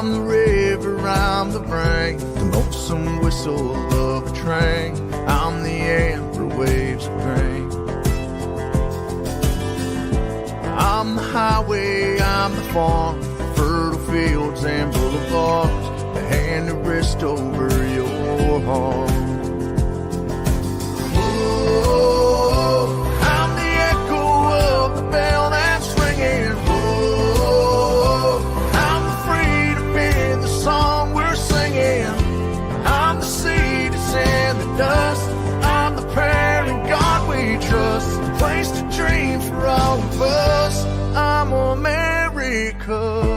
I'm the river, I'm the rain, the lonesome whistle of a train. I'm the amber waves of pain. I'm the highway, I'm the farm, fertile fields and boulevards, the hand that rests over your heart. Oh, I'm the echo of the bell that's ringing. Oh, I'm the freedom in the song we're singing. I'm the seed that's in the dust. I'm the prayer in God we trust. A place to dream for all of us. I'm America.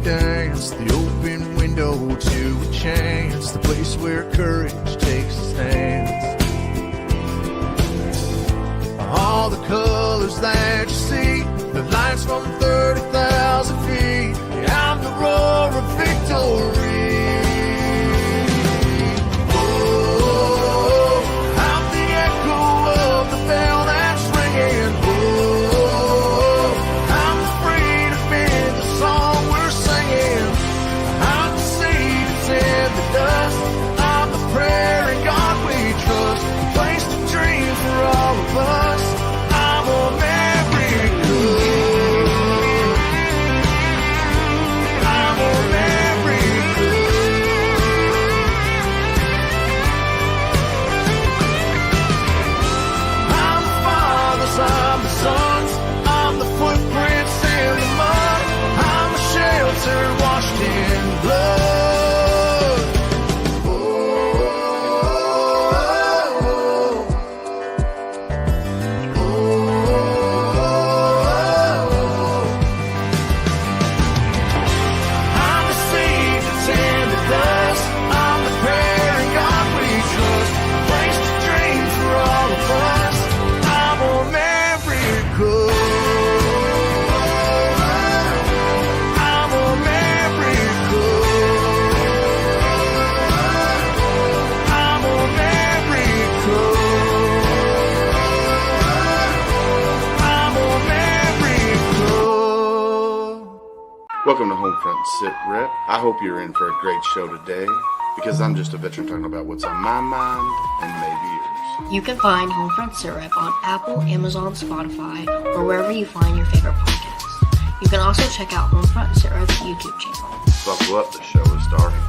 Dance, the open window to a chance, the place where courage takes a stance. All the colors that you see, the lights from 30,000 feet. Yeah, I'm the roar of victory. Oh, I'm the echo of the bell that's ringing. Oh, I'm the freedom in the song we're singing. I'm the seed that's in the dust. I'm the prayer in God we trust. A place to dream for all of us. I'm America. I'm America. I'm the fathers, I'm the sons. I'm the footprints in the mud. I'm a shelter washed in blood. Oh, oh, oh, oh. I'm the seed that's in the dust. I'm the prayer in God we trust. A place to dream for all of us. I'm America. I'm America. I'm America. I'm America. Welcome to HomeFront Sitrep. I hope you're in for a great show today, because I'm just a veteran talking about what's on my mind and maybe yours. You can find HomeFront Sitrep on Apple, Amazon, Spotify, or wherever you find your favorite podcasts. You can also check out HomeFront Sitrep's YouTube channel. Buckle up, the show is starting.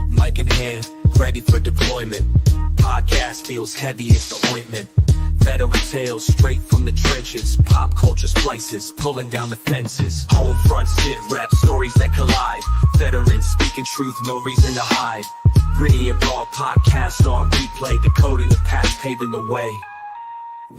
Mic in hand, ready for deployment. Podcast feels heavy as the ointment. Veteran tales straight from the trenches. Pop culture splices, pulling down the fences. Homefront sit rep, stories that collide. Veterans speaking truth, no reason to hide. Gritty and raw podcast on replay. Decoding the past, paving the way.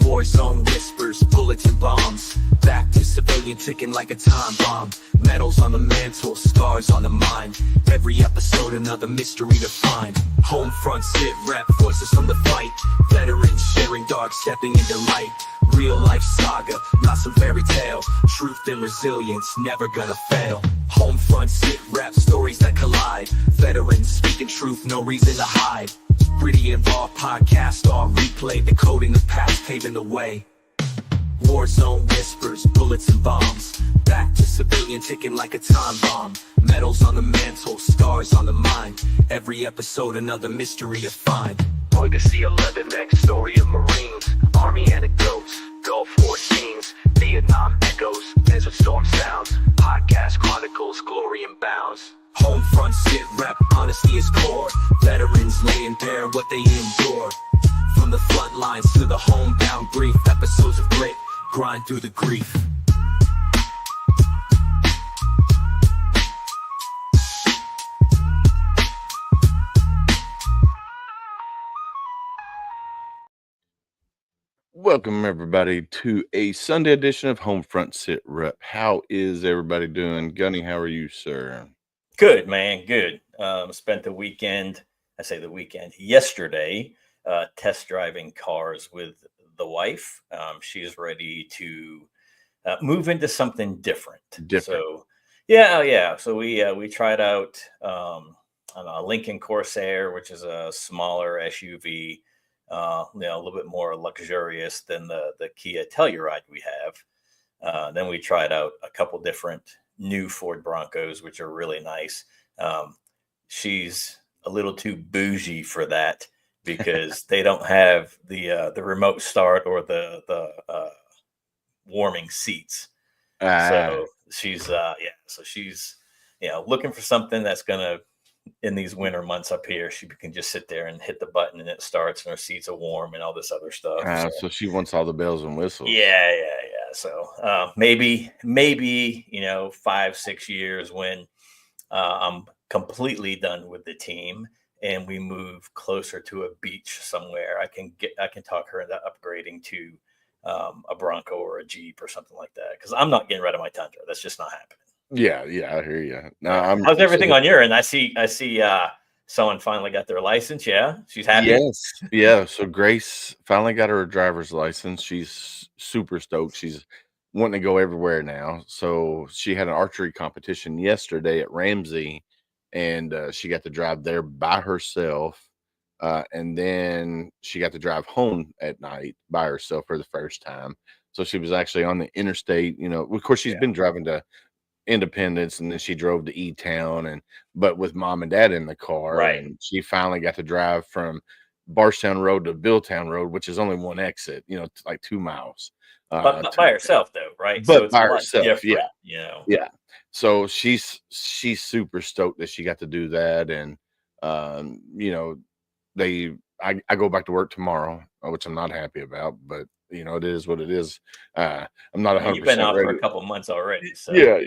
War zone whispers, bullets and bombs. Back to civilian ticking like a time bomb. Medals on the mantle, scars on the mind. Every episode another mystery to find. Homefront sit rep, voices from the fight. Veterans sharing dark, stepping into light. Real life saga, not some fairy tale. Truth and resilience, never gonna fail. Homefront sit rep, stories that collide. Veterans speaking truth, no reason to hide. Gritty and raw podcast on replay. Decoding the past, paving the way. War zone whispers, bullets and bombs. Back to civilian ticking like a time bomb. Medals on the mantle, scars on the mind. Every episode another mystery to find. Legacy 11X, story of Marines. Army anecdotes, Gulf War scenes. Vietnam echoes, Desert Storm sounds. Podcast chronicles, glory and bounds. Homefront sit rep, honesty is core. Veterans laying bare what they endure. From the front lines to the homebound grief. Episodes of grit, grind through the grief. Welcome, everybody, to a Sunday edition of Homefront Sitrep. How is everybody doing? Gunny, how are you, sir? Good, man. Good. Spent the weekend, yesterday, test driving cars with the wife. She's ready to move into something different. So, Yeah, oh, yeah. So we tried out a Lincoln Corsair, which is a smaller SUV, a little bit more luxurious than the Kia Telluride we have. Then we tried out a couple different new Ford Broncos, which are really nice. Um, she's a little too bougie for that because they don't have the remote start or the warming seats. Ah, So she's looking for something that's gonna in these winter months up here, she can just sit there and hit the button and it starts and her seats are warm and all this other stuff. So so she wants all the bells and whistles. yeah. So maybe 5-6 years when I'm completely done with the team and we move closer to a beach somewhere, I can talk her into upgrading to a Bronco or a Jeep or something like that. Because I'm not getting rid of my Tundra. That's just not happening. Yeah, I hear you. No, Yeah. I'm How's everything so on your end? I see someone finally got their license. Yeah. She's happy. yes, yeah. So Grace finally got her driver's license. She's super stoked. She's wanting to go everywhere now. So she had an archery competition yesterday at Ramsey, and she got to drive there by herself. And then she got to drive home at night by herself for the first time. So she was actually on the interstate. Of course, she's Yeah. been driving to Independence, and then she drove to E-Town, but with mom and dad in the car, Right. and she finally got to drive from Barstown Road to Billtown Road, which is only one exit, like 2 miles. But by herself though, right? So But it's a by lot herself, different. yeah. So she's super stoked that she got to do that, and you know, I go back to work tomorrow, which I'm not happy about, but it is what it is. I'm not I mean, you've been 100% off for ready. a couple months already, so Yeah.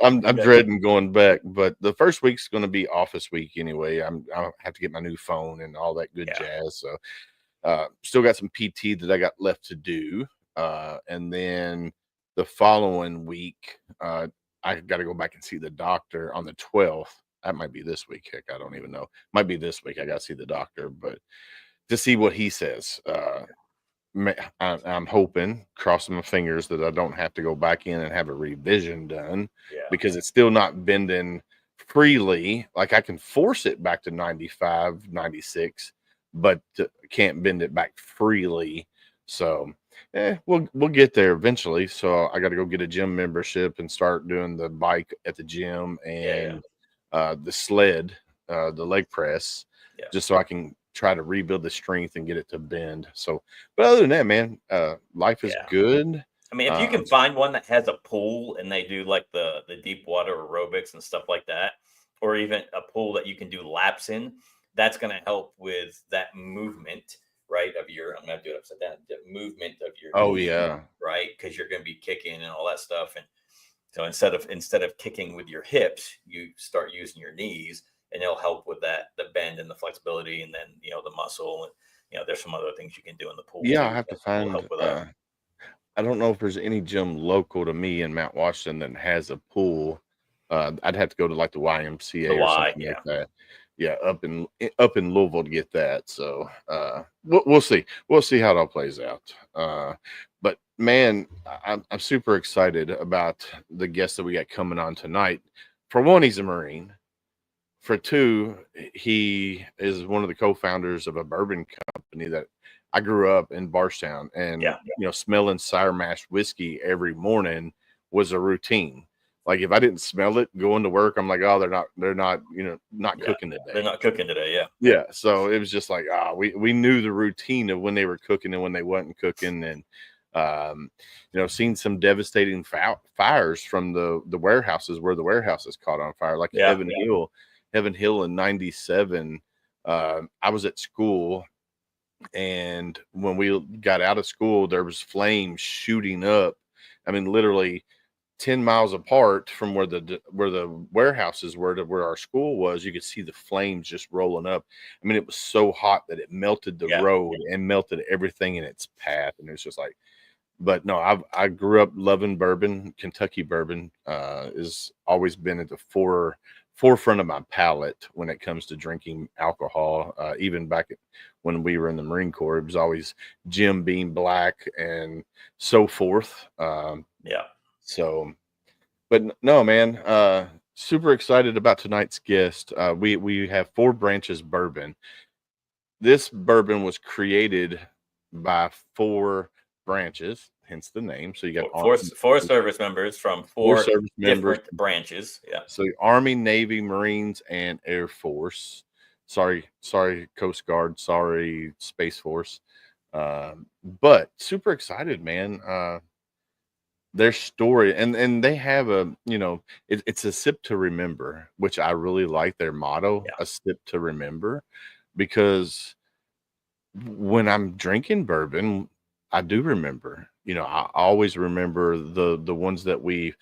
I'm you got to. dreading going back, but the first week's going to be office week anyway. I have to get my new phone and all that good Yeah. jazz. So still got some PT that I got left to do, and then the following week, I got to go back and see the doctor on the 12th. That might be this week. Heck, I don't even know. Might be this week. I got to see the doctor, but to see what he says. I'm hoping, crossing my fingers, that I don't have to go back in and have a revision done Yeah. because it's still not bending freely. Like I can force it back to 95, 96, but can't bend it back freely. So, we'll get there eventually. So I got to go get a gym membership and start doing the bike at the gym Yeah. and the sled, the leg press, Yeah. just so I can try to rebuild the strength and get it to bend. So, but other than that, man, life is Yeah. good. I mean, if you I'm can find one that has a pool and they do like the deep water aerobics and stuff like that, or even a pool that you can do laps in, that's going to help with that movement, right? I'm going to do it upside down, the movement of your Oh knee, yeah, right? Because you're going to be kicking and all that stuff. And so instead of kicking with your hips, you start using your knees, and it'll help with the bend and the flexibility, and then the muscle, and there's some other things you can do in the pool yeah. I too have to that will find. help with that. I don't know if there's any gym local to me in Mount Washington that has a pool. I'd have to go to like the The YMCA or why, something like yeah. that. Yeah, up in Louisville to get that. So we'll see. We'll see how it all plays out. But man, I'm super excited about the guest that we got coming on tonight. For one, he's a Marine. For two, he is one of the co-founders of a bourbon company that I grew up in Barstown, and Yeah. smelling Sire Mash whiskey every morning was a routine. Like if I didn't smell it going to work, I'm like, oh, they're not Yeah. cooking today. They're not cooking today. Yeah. Yeah, so it was just like, we knew the routine of when they were cooking and when they wasn't cooking, and seen some devastating fires from the warehouses where the warehouses caught on fire, like Yeah. Heaven Hill in '97. I was at school, and when we got out of school, there was flames shooting up. I mean, literally 10 miles apart from where the warehouses were to where our school was. You could see the flames just rolling up. I mean, it was so hot that it melted the Yeah. road and melted everything in its path. And it's just like, but no, I grew up loving bourbon. Kentucky bourbon has always been at the forefront of my palate when it comes to drinking alcohol. Even when we were in the Marine Corps, it was always Jim Beam Black and so forth. Yeah. So, No, man, super excited about tonight's guest. We have Four Branches Bourbon. This bourbon was created by four branches, hence the name. So you got Four service members from four four service members. different branches. Yeah. So Army, Navy, Marines, and Air Force. Sorry, Coast Guard. Sorry, Space Force. But super excited, man. Their story, and they have it's a sip to remember, which I really like their motto, Yeah. a sip to remember, because when I'm drinking bourbon, I do remember. I always remember the ones that we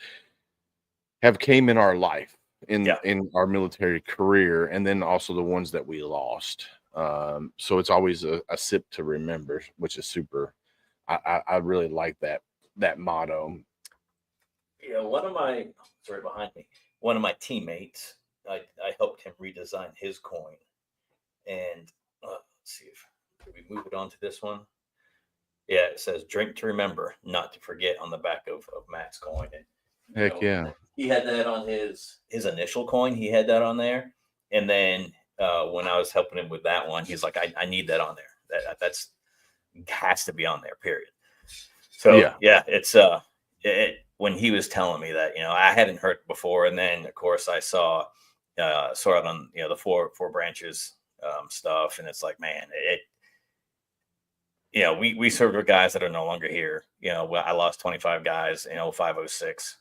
have came in our life in our military career, and then also the ones that we lost. So it's always a sip to remember, which is super. I really like that motto. Yeah, behind me, one of my teammates, I helped him redesign his coin. And let's see if we move it on to this one. Yeah, it says "Drink to remember, not to forget" on the back of Matt's coin. And Heck yeah. He had that on his initial coin. He had that on there, and then when I was helping him with that one, he's like, "I need that on there. That's has to be on there. Period." So yeah, it's when he was telling me that, I hadn't heard it before, and then of course I saw it on the four branches stuff, and it's like, man, we served with guys that are no longer here. I lost 25 guys in 0506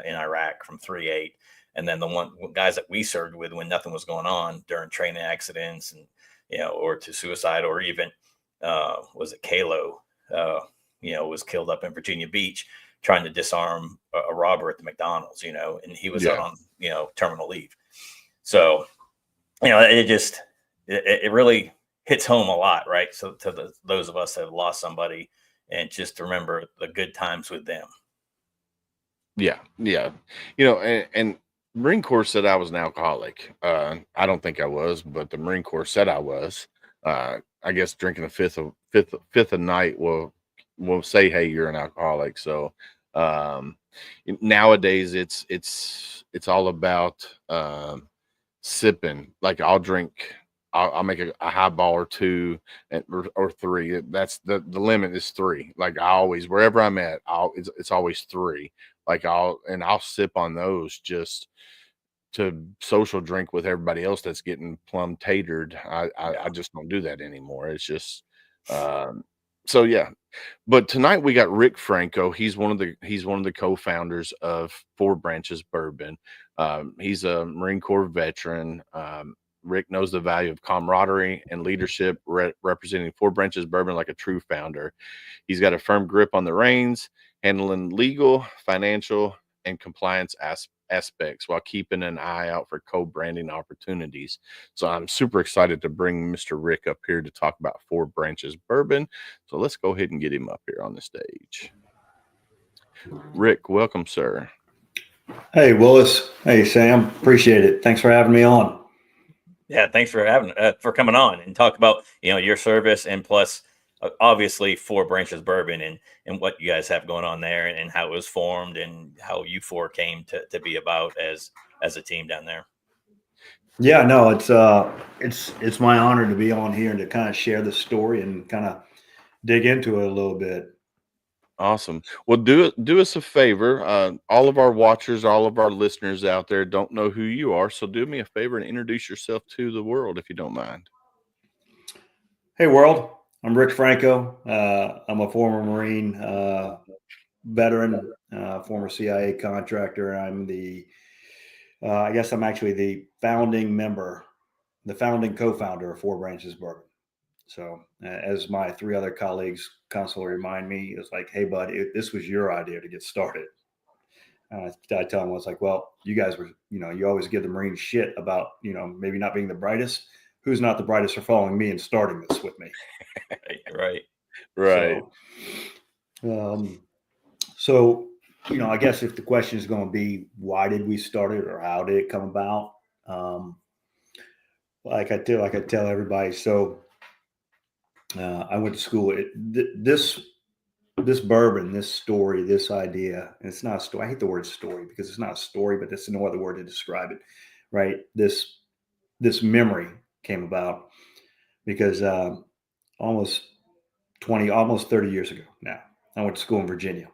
in Iraq from 3-8. And then the guys that we served with when nothing was going on during training accidents and, or to suicide, or even, was it Kalo, was killed up in Virginia Beach trying to disarm a robber at the McDonald's, and he was out on, terminal leave. So, it really hits home a lot, right? So to those of us that have lost somebody, and just remember the good times with them. Yeah. And Marine Corps said I was an alcoholic. I don't think I was, but the Marine Corps said I was. I guess drinking a fifth a night will say, hey, you're an alcoholic. So nowadays it's all about sipping. Like I'll make a highball or two or three. That's the limit is three. Like I always, wherever I'm at, it's always three. Like I'll sip on those just to social drink with everybody else that's getting plum tatered. I just don't do that anymore. It's just so yeah. But tonight we got Rick Franco. He's one of the co-founders of Four Branches Bourbon. He's a Marine Corps veteran. Rick knows the value of camaraderie and leadership, representing Four Branches Bourbon like a true founder. He's got a firm grip on the reins, handling legal, financial, and compliance aspects while keeping an eye out for co-branding opportunities. So I'm super excited to bring Mr. Rick up here to talk about Four Branches Bourbon. So let's go ahead and get him up here on the stage. Rick, welcome, sir. Hey, Willis. Hey, Sam. Appreciate it. Thanks for having me on. Yeah, thanks for for coming on and talk about your service, and plus obviously Four Branches Bourbon and what you guys have going on there, and how it was formed and how you four came to be about as a team down there. Yeah, no, it's my honor to be on here and to kind of share the story and kind of dig into it a little bit. Awesome. Well, do us a favor. All of our watchers, all of our listeners out there don't know who you are. So do me a favor and introduce yourself to the world, if you don't mind. Hey, world. I'm Rick Franco. I'm a former Marine veteran, former CIA contractor. I'm I guess I'm actually the founding member, the founding co-founder of Four Branches Bourbon. So as my three other colleagues constantly remind me, it's like, hey, bud, this was your idea to get started. I tell them, I was like, well, you guys were, you always give the Marines shit about, maybe not being the brightest. Who's not the brightest for following me and starting this with me? Right. So, I guess if the question is going to be, why did we start it, or how did it come about? Like I tell everybody. So I went to school. This this bourbon, this story, this idea, and it's not a story. I hate the word story because it's not a story, but that's no other word to describe it, right? This memory came about because almost 30 years ago now, I went to school in Virginia,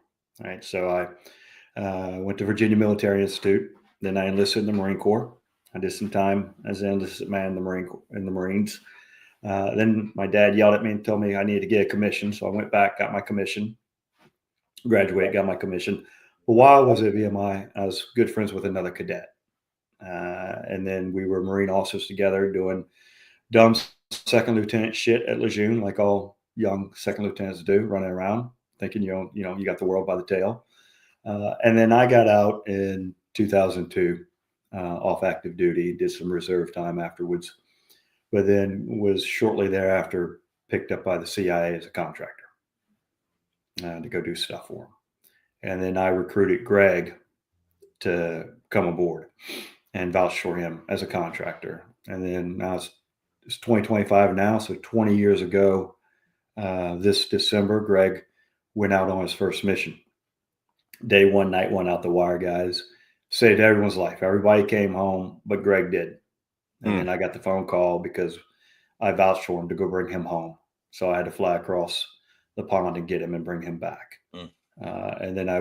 right? So I went to Virginia Military Institute. Then I enlisted in the Marine Corps. I did some time as an enlisted man in the Marines. Then my dad yelled at me and told me I needed to get a commission. So I went back, got my commission, graduated, got my commission. But while I was at VMI, I was good friends with another cadet. And then we were Marine officers together doing dumb second lieutenant shit at Lejeune, like all young second lieutenants do, running around thinking you got the world by the tail. And then I got out in 2002 off active duty, did some reserve time afterwards, but then was shortly thereafter picked up by the CIA as a contractor to go do stuff for them. And then I recruited Greg to come aboard and vouch for him as a contractor. And then now it's 2025 now, so 20 years ago, this December, Greg went out on his first mission. Day one, night one, out the wire, guys. Saved everyone's life. Everybody came home, but Greg did. And then I got the phone call because I vouched for him to go bring him home. So I had to fly across the pond and get him and bring him back. And then I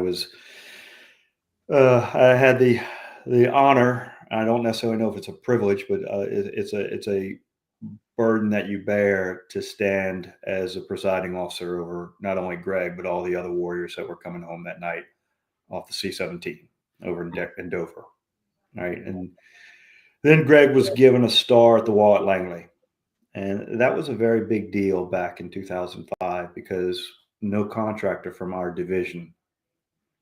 had the honor. I don't necessarily know if it's a privilege, but it's a burden that you bear to stand as a presiding officer over not only Greg, but all the other warriors that were coming home that night off the C-17 over in Dover. Right. And then Greg was given a star at the wall at Langley. And that was a very big deal back in 2005 because no contractor from our division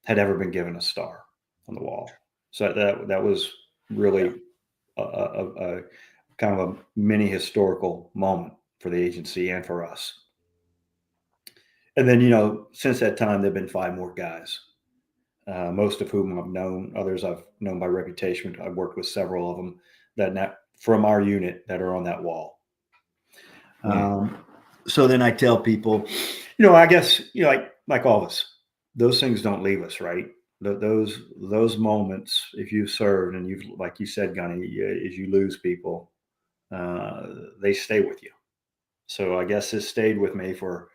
had ever been given a star on the wall. So that was really a kind of a mini historical moment for the agency and for us. And then, since that time, there've been 5 more guys, most of whom I've known, others I've known by reputation. I've worked with several of them that from our unit that are on that wall. So then I tell people, I guess, like all of us, those things don't leave us, right? Those moments, if you've served and you've, like you said, Gunny, as you lose people, they stay with you. So I guess this stayed with me for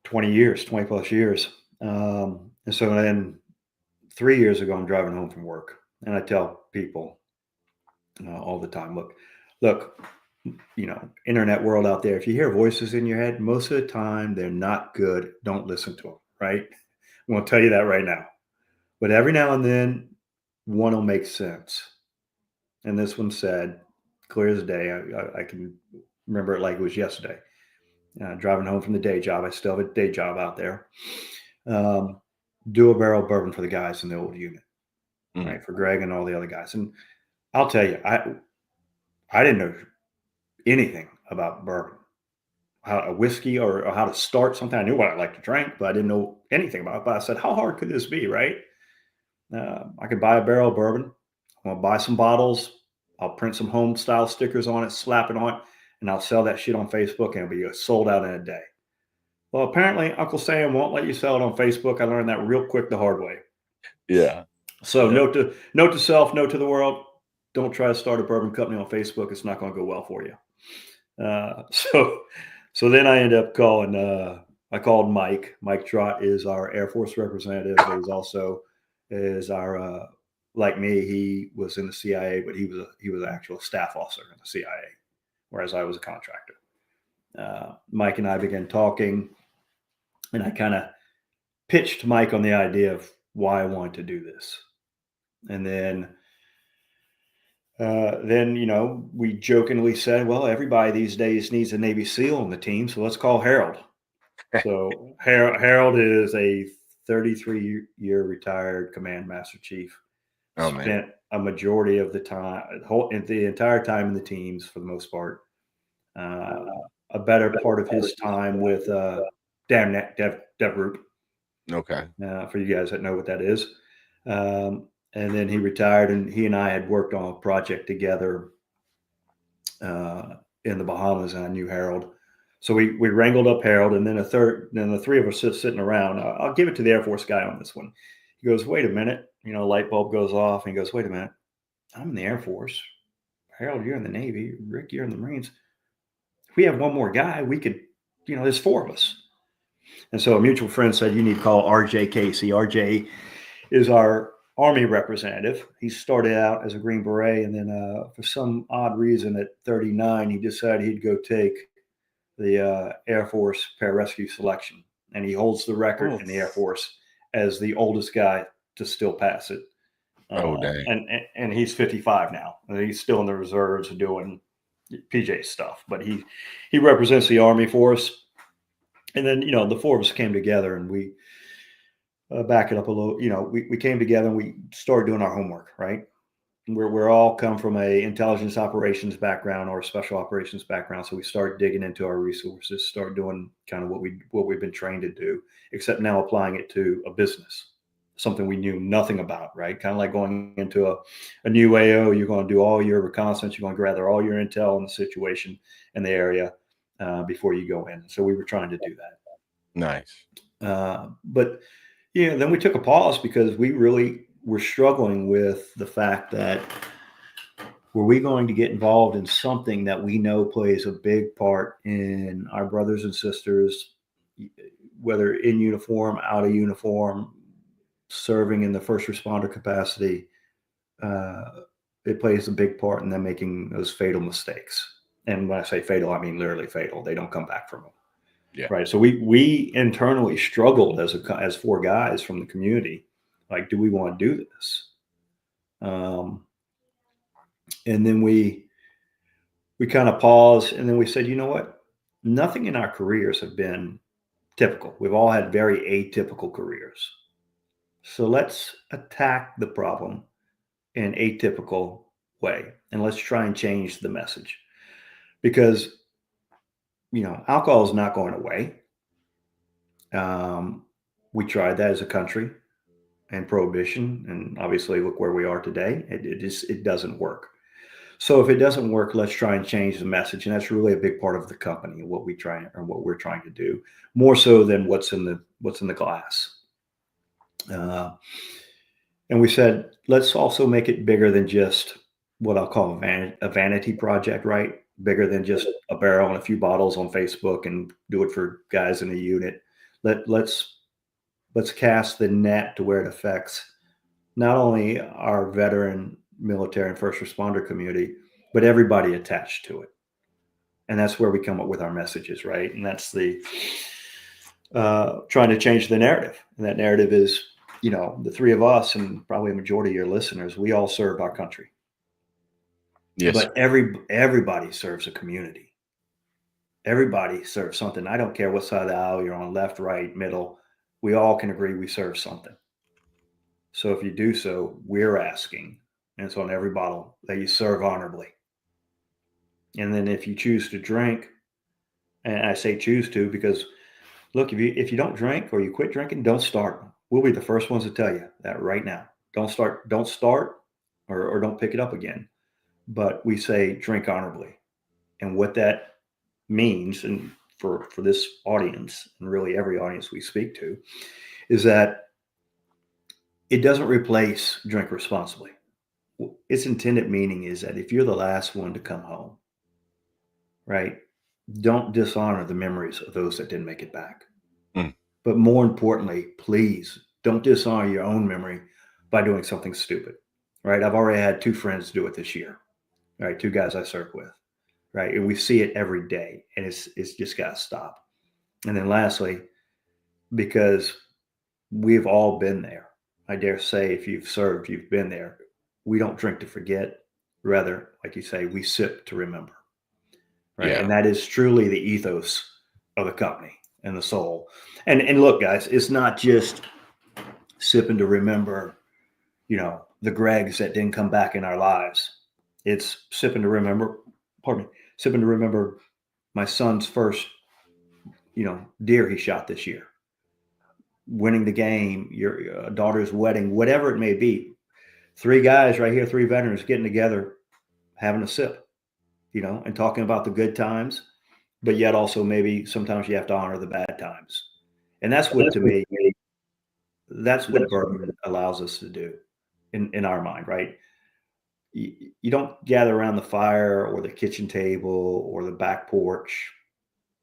20 plus years. And so then 3 years ago, I'm driving home from work and I tell people all the time, look, internet world out there, if you hear voices in your head, most of the time they're not good. Don't listen to them, right? I'm going to tell you that right now. But every now and then, one will make sense. And this one said, clear as day, I can remember it like it was yesterday. Driving home from the day job. I still have a day job out there. Do a barrel bourbon for the guys in the old unit, right? For Greg and all the other guys. And I'll tell you, I didn't know anything about bourbon, how a whiskey or how to start something. I knew what I liked to drink, but I didn't know anything about it. But I said, how hard could this be, right? I could buy a barrel of bourbon. I'm going to buy some bottles. I'll print some home style stickers on it, slap it on, and I'll sell that shit on Facebook and it'll be sold out in a day. Well, apparently Uncle Sam won't let you sell it on Facebook. I learned that real quick the hard way. Yeah. So note to self, note to the world. Don't try to start a bourbon company on Facebook. It's not going to go well for you. So then I ended up calling, I called Mike. Mike Trott is our Air Force representative. He's also is our, like me, he was in the CIA, but he was an actual staff officer in the CIA, whereas I was a contractor. Mike and I began talking, and I kind of pitched Mike on the idea of why I wanted to do this. And then we jokingly said, well, everybody these days needs a Navy SEAL on the team, so let's call Harold. So Harold is a 33-year retired command master chief. Spent a majority of the time, the entire time in the teams for the most part. A better part of his time with Dev Group. Okay. For you guys that know what that is. And then he retired, and he and I had worked on a project together in the Bahamas, and I knew Harold. So we wrangled up Harold, and then the three of us sitting around. I'll give it to the Air Force guy on this one. He goes, wait a minute, light bulb goes off, and he goes, wait a minute, I'm in the Air Force. Harold, you're in the Navy. Rick, you're in the Marines. If we have one more guy, we could, there's four of us. And so a mutual friend said, you need to call RJ Casey. RJ is our Army representative. He started out as a Green Beret, and then for some odd reason at 39, he decided he'd go take the Air Force pararescue selection. And he holds the record in the Air Force as the oldest guy to still pass it. Dang. And he's 55 now. And he's still in the reserves doing PJ stuff, but he represents the Army for us. And then, the four of us came together, and we back it up a little, we came together and we started doing our homework, right? We're all come from a intelligence operations background or a special operations background. So we started digging into our resources, start doing kind of what we've been trained to do, except now applying it to a business, something we knew nothing about, right? Kind of like going into a new AO, you're going to do all your reconnaissance, you're going to gather all your intel on the situation in the area before you go in. So we were trying to do that. Nice. But then we took a pause because we really were struggling with the fact that were we going to get involved in something that we know plays a big part in our brothers and sisters, whether in uniform, out of uniform, serving in the first responder capacity. It plays a big part in them making those fatal mistakes. And when I say fatal, I mean literally fatal. They don't come back from them. Yeah. Right. So we internally struggled as four guys from the community. Like, do we want to do this? And then we kind of paused, and then we said, you know what? Nothing in our careers have been typical. We've all had very atypical careers. So let's attack the problem in an atypical way, and let's try and change the message. Because, alcohol is not going away. We tried that as a country. And prohibition, and obviously look where we are today. It doesn't work. So if it doesn't work, let's try and change the message, and that's really a big part of the company, what we're trying to do, more so than what's in the glass. And we said, let's also make it bigger than just what I'll call a vanity project, right? Bigger than just a barrel and a few bottles on Facebook and do it for guys in the unit. Let's cast the net to where it affects not only our veteran, military, and first responder community, but everybody attached to it. And that's where we come up with our messages, right? And that's the trying to change the narrative. And that narrative is, the three of us and probably a majority of your listeners, we all serve our country. Yes. But everybody serves a community. Everybody serves something. I don't care what side of the aisle you're on, left, right, middle. We all can agree we serve something. So if you do so, we're asking, and it's on every bottle, that you serve honorably. And then if you choose to drink, and I say choose to because, look, if you don't drink or you quit drinking, don't start. We'll be the first ones to tell you that right now. Don't start or don't pick it up again. But we say drink honorably. And what that means, and for this audience, and really every audience we speak to, is that it doesn't replace drink responsibly. Its intended meaning is that if you're the last one to come home, right, don't dishonor the memories of those that didn't make it back. But more importantly, please don't dishonor your own memory by doing something stupid, right? I've already had two friends do it this year, right? Two guys I serve with. Right. And we see it every day, and it's just got to stop. And then lastly, because we've all been there, I dare say if you've served, you've been there. We don't drink to forget. Rather, like you say, we sip to remember. Right. Yeah. And that is truly the ethos of the company and the soul. And look, guys, it's not just sipping to remember, the Gregs that didn't come back in our lives. It's sipping to remember my son's first, deer he shot this year, winning the game, your daughter's wedding, whatever it may be. Three guys right here, three veterans getting together, having a sip, and talking about the good times but yet also maybe sometimes you have to honor the bad times. And that's what, to me, that's what bourbon allows us to do in our mind, right? You don't gather around the fire or the kitchen table or the back porch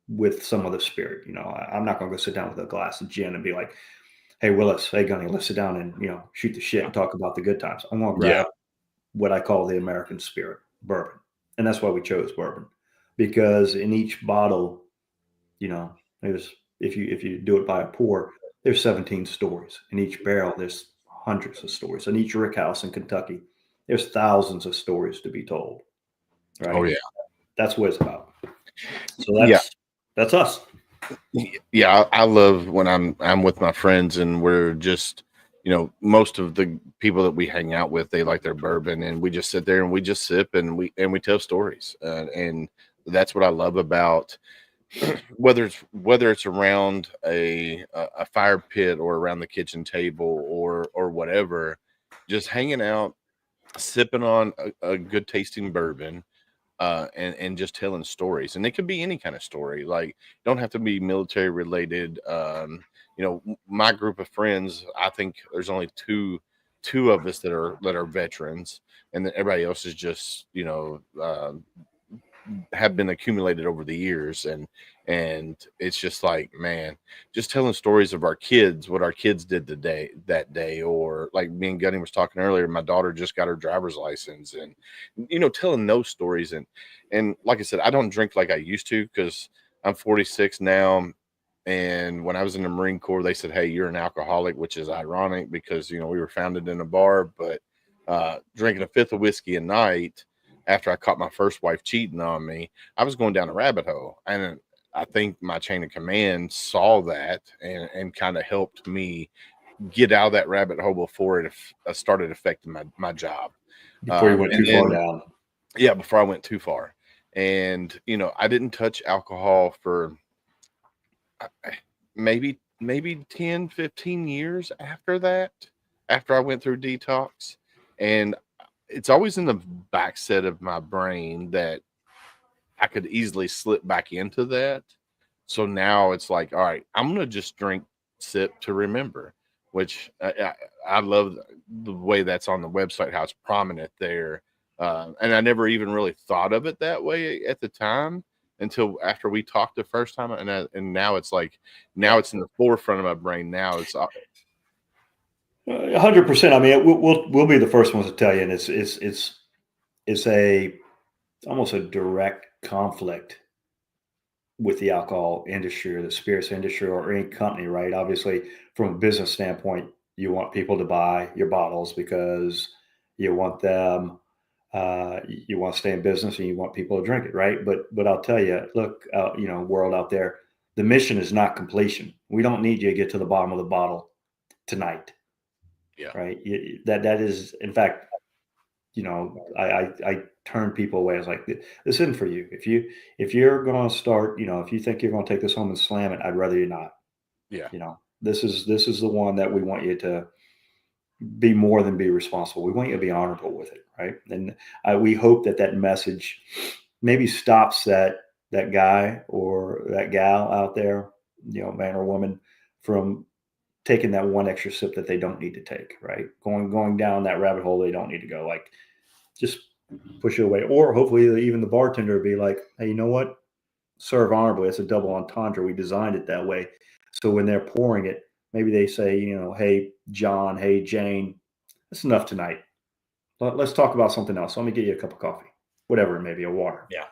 with some other spirit. I'm not going to go sit down with a glass of gin and be like, hey, Willis, hey, Gunny, let's sit down and, shoot the shit and talk about the good times. I'm going to grab what I call the American spirit, bourbon. And that's why we chose bourbon, because in each bottle, there's, if you do it by a pour, there's 17 stories. In each barrel, there's hundreds of stories. In each rick house in Kentucky, there's thousands of stories to be told. Right? Oh yeah. That's what it's about. So that's us. Yeah, I love when I'm with my friends and we're just, most of the people that we hang out with, they like their bourbon, and we just sit there and we just sip and we tell stories, and that's what I love about whether it's around a fire pit or around the kitchen table or whatever, just hanging out, sipping on a good tasting bourbon. And just telling stories, and it could be any kind of story. Like, don't have to be military related. My group of friends, I think there's only two of us that are veterans, and then everybody else is just have been accumulated over the years, and it's just like, man, just telling stories of our kids, what our kids did that day, or like me and Gunny was talking earlier, my daughter just got her driver's license, and telling those stories, and like I said, I don't drink like I used to because I'm 46 now, and when I was in the Marine Corps, they said, hey, you're an alcoholic, which is ironic because we were founded in a bar, but drinking a fifth of whiskey a night after I caught my first wife cheating on me, I was going down a rabbit hole. And I think my chain of command saw that and kind of helped me get out of that rabbit hole before it started affecting my job. Before you went too far down. Yeah, before I went too far. And, I didn't touch alcohol for maybe 10, 15 years after that, after I went through detox. And it's always in the back set of my brain that I could easily slip back into that. So now it's like, all right, I'm going to just drink, sip to remember, which I love the way that's on the website, how it's prominent there. And I never even really thought of it that way at the time until after we talked the first time. And now it's like, now it's in the forefront of my brain. Now it's 100%. I mean, we'll be the first ones to tell you, and it's almost a direct conflict with the alcohol industry or the spirits industry or any company, right? Obviously, from a business standpoint, you want people to buy your bottles because you want them, you want to stay in business and you want people to drink it, right? But I'll tell you, look, world out there, the mission is not completion. We don't need you to get to the bottom of the bottle tonight. Yeah. Right. That is, in fact, I turn people away. I was like, this isn't for you. If you're going to start, if you think you're going to take this home and slam it, I'd rather you not. Yeah. This is the one that we want you to be more than be responsible. We want you to be honorable with it. Right. And we hope that message maybe stops that guy or that gal out there, man or woman, from taking that one extra sip that they don't need to take, right? Going down that rabbit hole they don't need to go. Like, just push it away. Or hopefully even the bartender would be like, hey, you know what? Serve honorably. It's a double entendre. We designed it that way. So when they're pouring it, maybe they say, hey, John, hey, Jane, that's enough tonight. Let's talk about something else. Let me get you a cup of coffee, whatever it may be, a water. Yeah.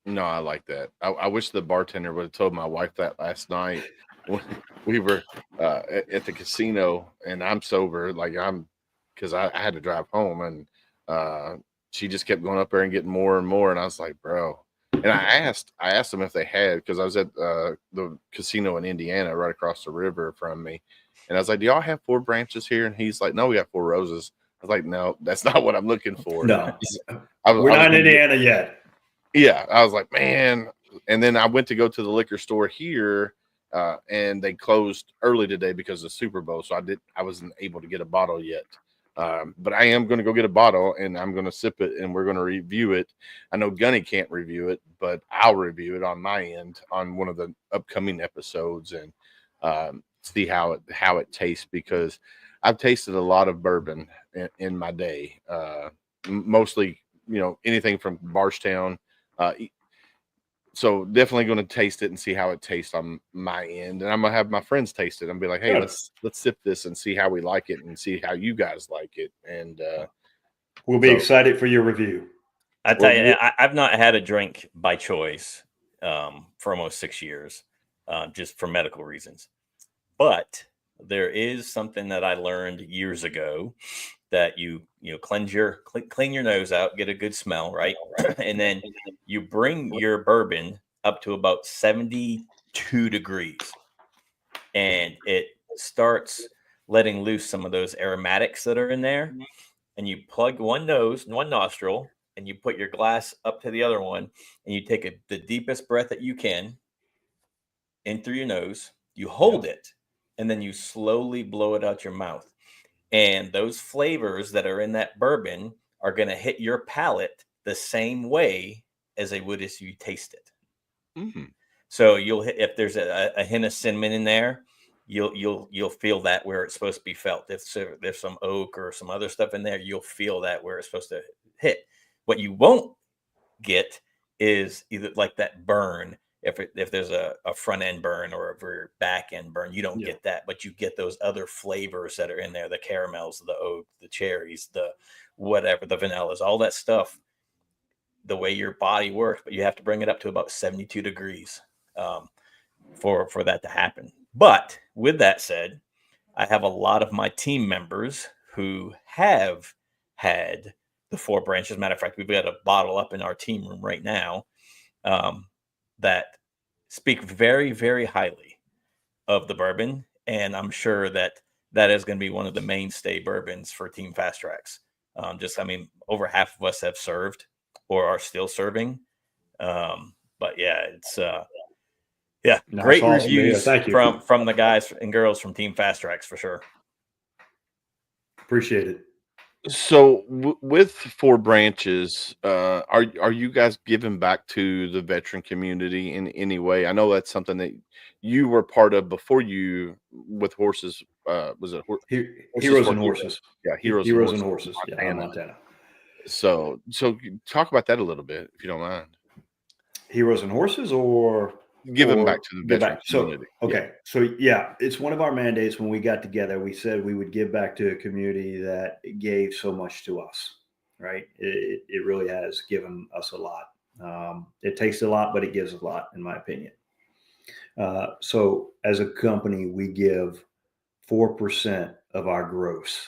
No, I like that. I wish the bartender would have told my wife that last night when we were at the casino and I'm sober, because I had to drive home, and she just kept going up there and getting more and more, and I was like, bro. And I asked them if they had, because I was at the casino in Indiana right across the river from me, and I was like, do y'all have 4 branches here? And he's like, no, we have 4 roses. I was like, no, that's not what I'm looking for. No, we're not in Indiana yet. Yeah, I was like, man. And then I went to go to the liquor store here, and they closed early today because of Super Bowl, so I wasn't able to get a bottle yet. But I am going to go get a bottle and I'm going to sip it and we're going to review it. I know Gunny can't review it, but I'll review it on my end on one of the upcoming episodes and see how it tastes, because I've tasted a lot of bourbon in my day. Mostly, anything from Barstown. So definitely going to taste it and see how it tastes on my end. And I'm going to have my friends taste it and be like, hey, Good. let's sip this and see how we like it and see how you guys like it. And We'll be excited for your review. I tell you, I've not had a drink by choice for almost 6 years, just for medical reasons. But there is something that I learned years ago, that you clean your nose out, get a good smell, right? And then you bring your bourbon up to about 72 degrees, and it starts letting loose some of those aromatics that are in there. And you plug one nostril, and you put your glass up to the other one, and you take the deepest breath that you can in through your nose. You hold it, and then you slowly blow it out your mouth. And those flavors that are in that bourbon are going to hit your palate the same way as they would as you taste it. Mm-hmm. So you'll hit, if there's a hint of cinnamon in there, you'll feel that where it's supposed to be felt. If there's some oak or some other stuff in there, you'll feel that where it's supposed to hit. What you won't get is either like that burn. If there's a front end burn or a back end burn, you don't get that, but you get those other flavors that are in there, the caramels, the oak, the cherries, the whatever, the vanillas, all that stuff, the way your body works. But you have to bring it up to about 72 degrees for that to happen. But with that said, I have a lot of my team members who have had the Four Branches. Matter of fact, we've got a bottle up in our team room right now that speak very, very highly of the bourbon. And I'm sure that is going to be one of the mainstay bourbons for Team Fast Tracks. Over half of us have served or are still serving. But yeah, it's great awesome. reviews Thank you. from the guys and girls from Team Fast Tracks for sure. Appreciate it. So with Four Branches, are you guys giving back to the veteran community in any way? I know that's something that you were part of before you with horses. Was it Heroes and Horses? Yeah, Heroes and Horses. Yeah, Montana. So talk about that a little bit, if you don't mind. Heroes and Horses, or giving back to the veteran community. So it's one of our mandates. When we got together, we said we would give back to a community that gave so much to us, right? It really has given us a lot. It takes a lot, but it gives a lot, in my opinion. So as a company, we give 4% of our gross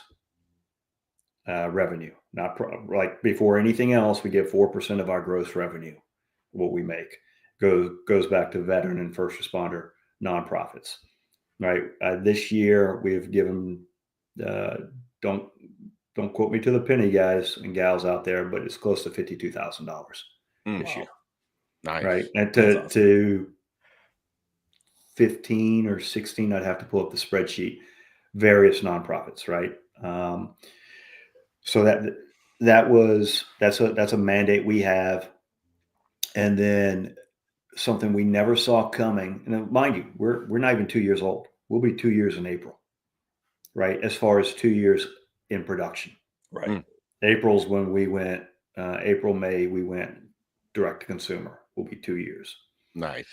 revenue. Not like before anything else, we give 4% of our gross revenue, what we make. Goes back to veteran and first responder nonprofits, right? This year we've given, don't quote me to the penny, guys and gals out there, but it's close to $52,000 this year. Nice. Right. And to 15 or 16, I'd have to pull up the spreadsheet, various nonprofits. Right. So that's a mandate we have. And then something we never saw coming. And mind you, we're not even 2 years old. We'll be 2 years in April, right? As far as 2 years in production, right? April's when we went. April, May, we went direct to consumer. Will be 2 years. Nice.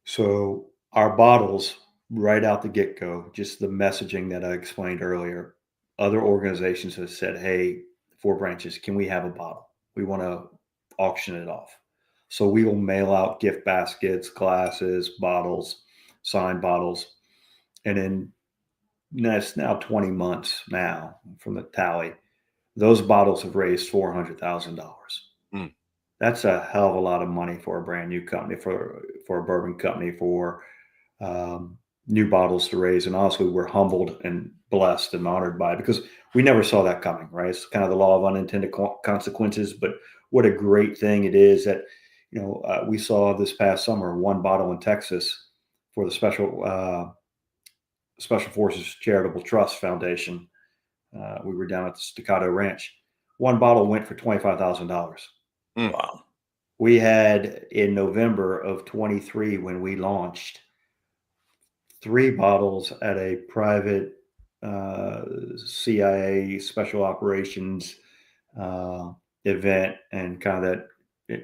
So our bottles, right out the get go, just the messaging that I explained earlier. Other organizations have said, "Hey, Four Branches, can we have a bottle? We want to auction it off." So we will mail out gift baskets, glasses, bottles, signed bottles. And that's now 20 months now from the tally. Those bottles have raised $400,000. That's a hell of a lot of money for a brand new company, for a bourbon company, for new bottles to raise. And honestly, we're humbled and blessed and honored by it, because we never saw that coming, right? It's kind of the law of unintended consequences. But what a great thing it is that, we saw this past summer one bottle in Texas for the Special Forces Charitable Trust Foundation. We were down at the Staccato Ranch. One bottle went for $25,000. Wow. We had in November of 23 when we launched 3 bottles at a private CIA special operations event, and kind of that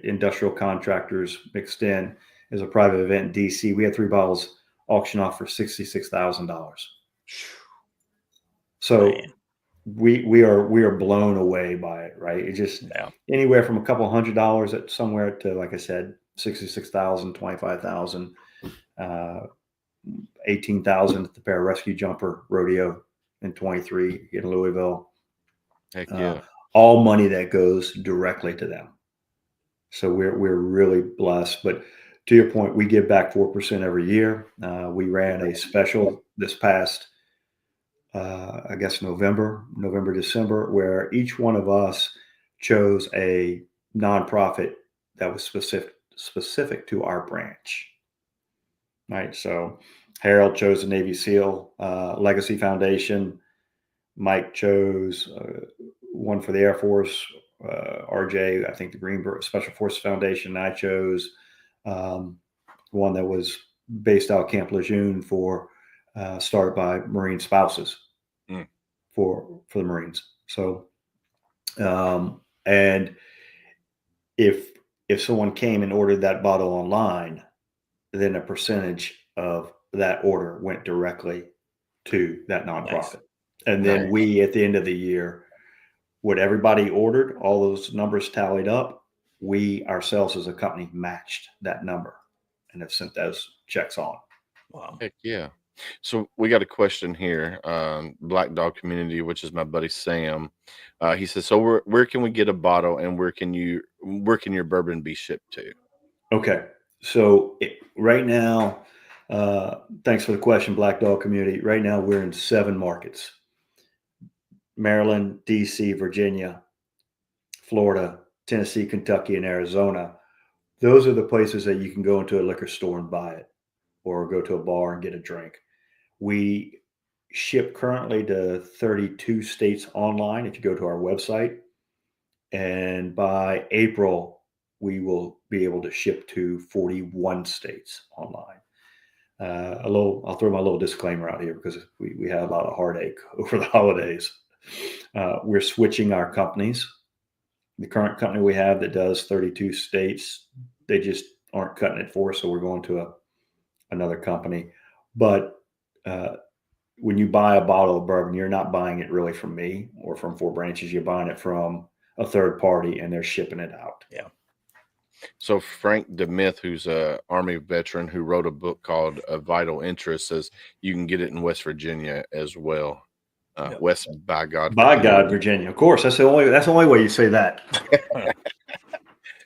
industrial contractors mixed in as a private event in DC. We had 3 bottles auction off for $66,000. So Man. we are blown away by it, right? It just anywhere from a couple $100 at somewhere to, like I said, 66,000, 25,000, 18,000 at the Pararescue Jumper Rodeo in 23 in Louisville. Heck yeah. All money that goes directly to them. So we're really blessed. But to your point, we give back 4% every year. We ran a special this past, I guess, November, December, where each one of us chose a nonprofit that was specific to our branch. Right. So Harold chose the Navy SEAL Legacy Foundation. Mike chose one for the Air Force. RJ, I think the Greenberg Special Forces Foundation. I chose one that was based out of Camp Lejeune for started by Marine spouses for the Marines. So, and if someone came and ordered that bottle online, then a percentage of that order went directly to that nonprofit. Nice. And then we, at the end of the year, what everybody ordered, all those numbers tallied up, we ourselves as a company matched that number and have sent those checks on. Wow. Heck yeah. So we got a question here. Black Dog Community, which is my buddy Sam. He says, so where can we get a bottle, and where can your bourbon be shipped to? Okay. So right now, thanks for the question, Black Dog Community. Right now, we're in 7 markets: Maryland, DC, Virginia, Florida, Tennessee, Kentucky, and Arizona. Those are the places that you can go into a liquor store and buy it, or go to a bar and get a drink. We ship currently to 32 states online if you go to our website. And by April, we will be able to ship to 41 states online. I'll throw my little disclaimer out here because we had a lot of heartache over the holidays. We're switching our companies. The current company we have that does 32 states, they just aren't cutting it for us, so we're going to another company. But when you buy a bottle of bourbon, you're not buying it really from me or from 4 Branches. You're buying it from a third party, and they're shipping it out. Yeah. So Frank DeMith, who's a Army veteran who wrote a book called A Vital Interest, says you can get it in West Virginia as well. West by God, Virginia. Of course, that's the only way you say that.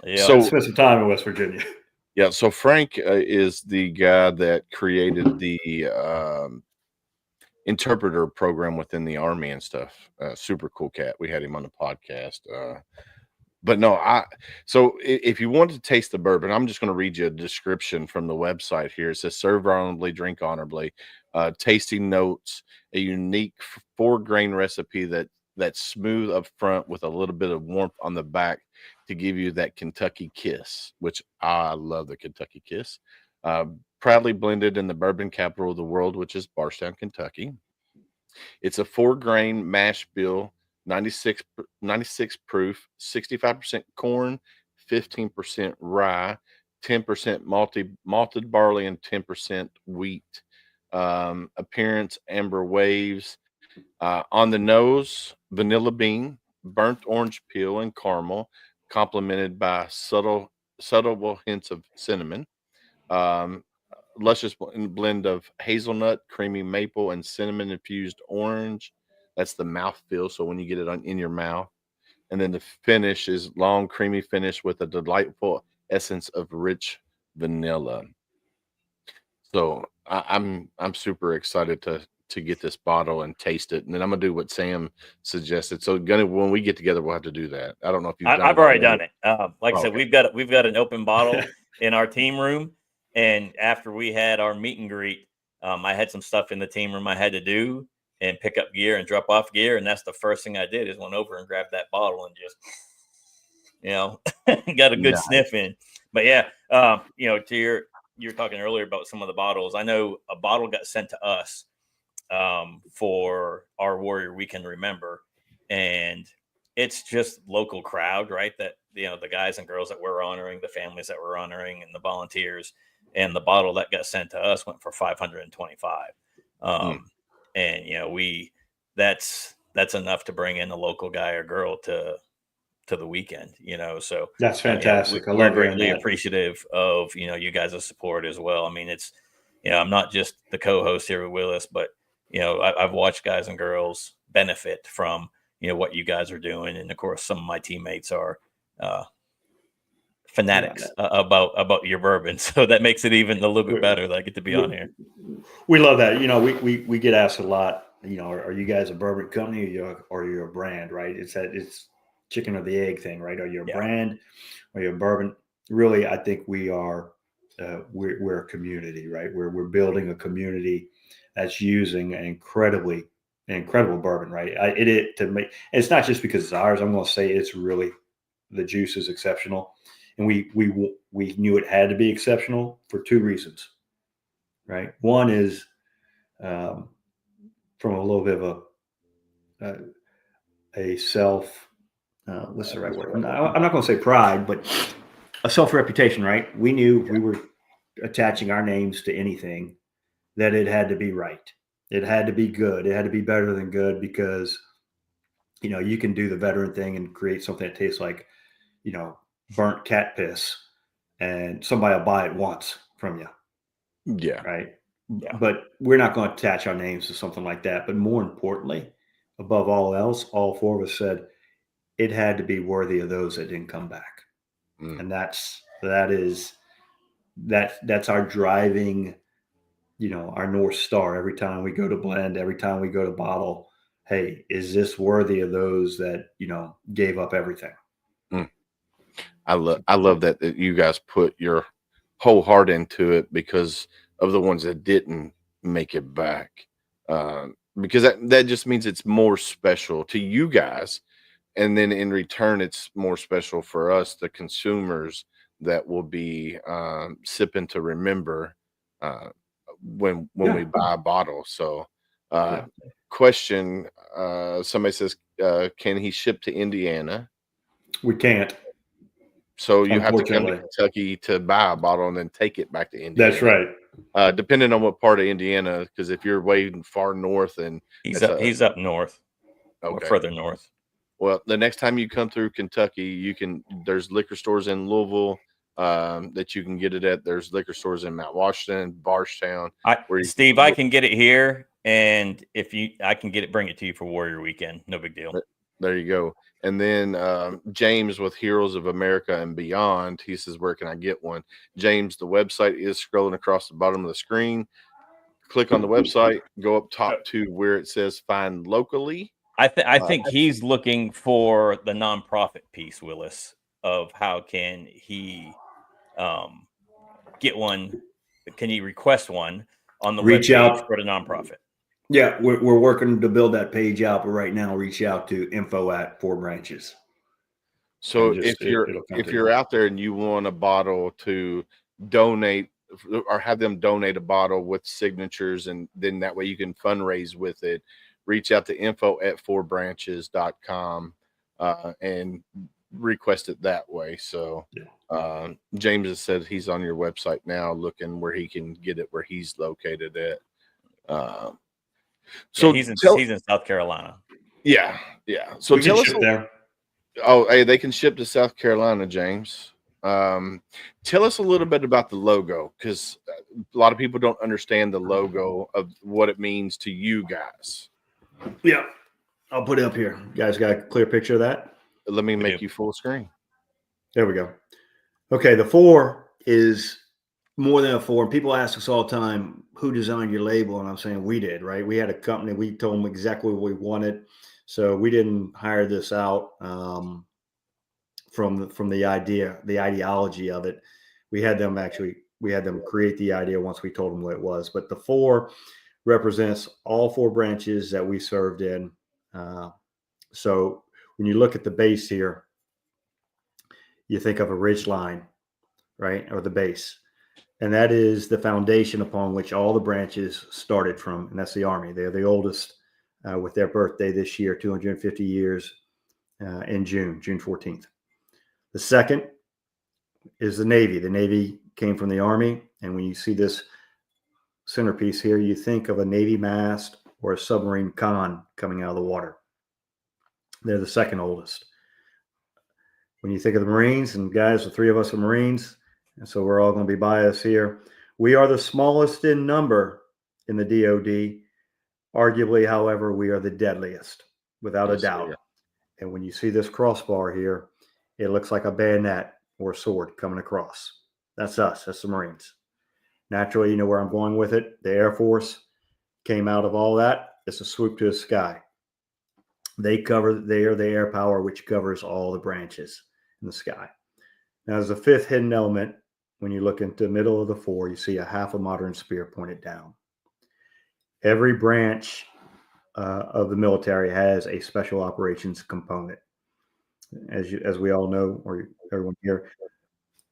Yeah. So spend some time in West Virginia. Yeah. So Frank is the guy that created the interpreter program within the Army and stuff. Super cool cat. We had him on the podcast. But no, so if you want to taste the bourbon, I'm just going to read you a description from the website here. It says, serve honorably, drink honorably, tasting notes, a unique 4-grain recipe that's smooth up front with a little bit of warmth on the back to give you that Kentucky kiss, which I love the Kentucky kiss. Proudly blended in the bourbon capital of the world, which is Bardstown, Kentucky. It's a 4-grain mash bill. 96 proof, 65% corn, 15% rye, 10% malted barley, and 10% wheat. Appearance, amber waves. On the nose, vanilla bean, burnt orange peel, and caramel, complemented by subtle hints of cinnamon. Luscious blend of hazelnut, creamy maple, and cinnamon infused orange. That's the mouthfeel. So when you get it in your mouth, and then the finish is long, creamy finish with a delightful essence of rich vanilla. So I'm super excited to get this bottle and taste it, and then I'm gonna do what Sam suggested. So when we get together, we'll have to do that. I don't know if you've done it. I've already done it. Like I said, we've got an open bottle in our team room, and after we had our meet and greet, I had some stuff in the team room I had to do. and pick up gear and drop off gear. And that's the first thing I did is went over and grabbed that bottle and just, got a good sniff in. But yeah, you're talking earlier about some of the bottles. I know a bottle got sent to us for our Warrior Weekend Remember, and it's just local crowd, right? That the guys and girls that we're honoring, the families that we're honoring, and the volunteers. And the bottle that got sent to us went for $525. And that's enough to bring in a local guy or girl to the weekend. So that's fantastic. We're greatly appreciative of you guys' support as well. I mean, it's I'm not just the co-host here with Willis, but I've watched guys and girls benefit from what you guys are doing, and of course some of my teammates are fanatics about your bourbon, so that makes it even a little bit better that I get to be on here. We love that. We get asked a lot, are you guys a bourbon company or you're a brand, right? It's chicken or the egg thing, right? Are you a brand or you're a bourbon? Really, I think we are we're a community, right? We're building a community that's using an incredible bourbon, right? It's not just because it's ours. I'm going to say it's really, the juice is exceptional. And we knew it had to be exceptional for two reasons, right? One is from a little bit of a self, what's the right word? I'm not going to say pride, but a self-reputation, right? We knew we were attaching our names to anything, that it had to be right. It had to be good. It had to be better than good, because, you can do the veteran thing and create something that tastes like, burnt cat piss, and somebody will buy it once from you. Yeah. Right. Yeah. But we're not going to attach our names to something like that. But more importantly, above all else, all four of us said it had to be worthy of those that didn't come back. And that's our driving, our North Star. Every time we go to blend, every time we go to bottle, hey, is this worthy of those that, gave up everything? I love that you guys put your whole heart into it, because of the ones that didn't make it back. Because that just means it's more special to you guys. And then in return, it's more special for us, the consumers, that will be sipping to remember when we buy a bottle. So question, somebody says, can he ship to Indiana? We can't. So you have to come to Kentucky to buy a bottle and then take it back to Indiana. That's right. Depending on what part of Indiana, because if you're way far north, and he's up north, or further north. Well, the next time you come through Kentucky, there's liquor stores in Louisville that you can get it at. There's liquor stores in Mount Washington, Bardstown. Steve, I can get it here, and I can bring it to you for Warrior Weekend. No big deal. There you go. And then James with Heroes of America and Beyond, he says, where can I get one? James, the website is scrolling across the bottom of the screen. Click on the website, go up top to where it says find locally. I think he's looking for the nonprofit piece, Willis, of how can he get one? Can he request one on the reach out for the nonprofit? Yeah, we're working to build that page out, but right now, reach out to info@4branches. So if you're out there and you want a bottle to donate, or have them donate a bottle with signatures, and then that way you can fundraise with it, reach out to info@4branches.com and request it that way. So James has said he's on your website now looking where he can get it where he's located at. So he's in South Carolina. Yeah. So we tell us there. Oh, hey, they can ship to South Carolina, James. Tell us a little bit about the logo, because a lot of people don't understand the logo of what it means to you guys. Yeah, I'll put it up here. You guys got a clear picture of that? Let me make you full screen. There we go. Okay, the 4 is more than a 4. And people ask us all the time, who designed your label? And I'm saying we did, right? We had a company. We told them exactly what we wanted. So we didn't hire this out from the ideology of it. We had them create the idea once we told them what it was. But the 4 represents all 4 branches that we served in. So when you look at the base here, you think of a ridge line, right, or the base. And that is the foundation upon which all the branches started from, and that's the Army. They're the oldest with their birthday this year, 250 years in June 14th. The second is the Navy. The Navy came from the Army, and when you see this centerpiece here, you think of a Navy mast or a submarine con coming out of the water. They're the second oldest. When you think of the Marines, and guys, the 3 of us are Marines, and so we're all going to be biased here. We are the smallest in number in the DoD. Arguably, however, we are the deadliest, without a doubt. And when you see this crossbar here, it looks like a bayonet or a sword coming across. That's us. That's the Marines. Naturally, you know where I'm going with it. The Air Force came out of all that. It's a swoop to the sky. They are the air power which covers all the branches in the sky. Now, as a 5th hidden element, when you look into the middle of the 4, you see a half a modern spear pointed down. Every branch of the military has a special operations component. As we all know, or everyone here,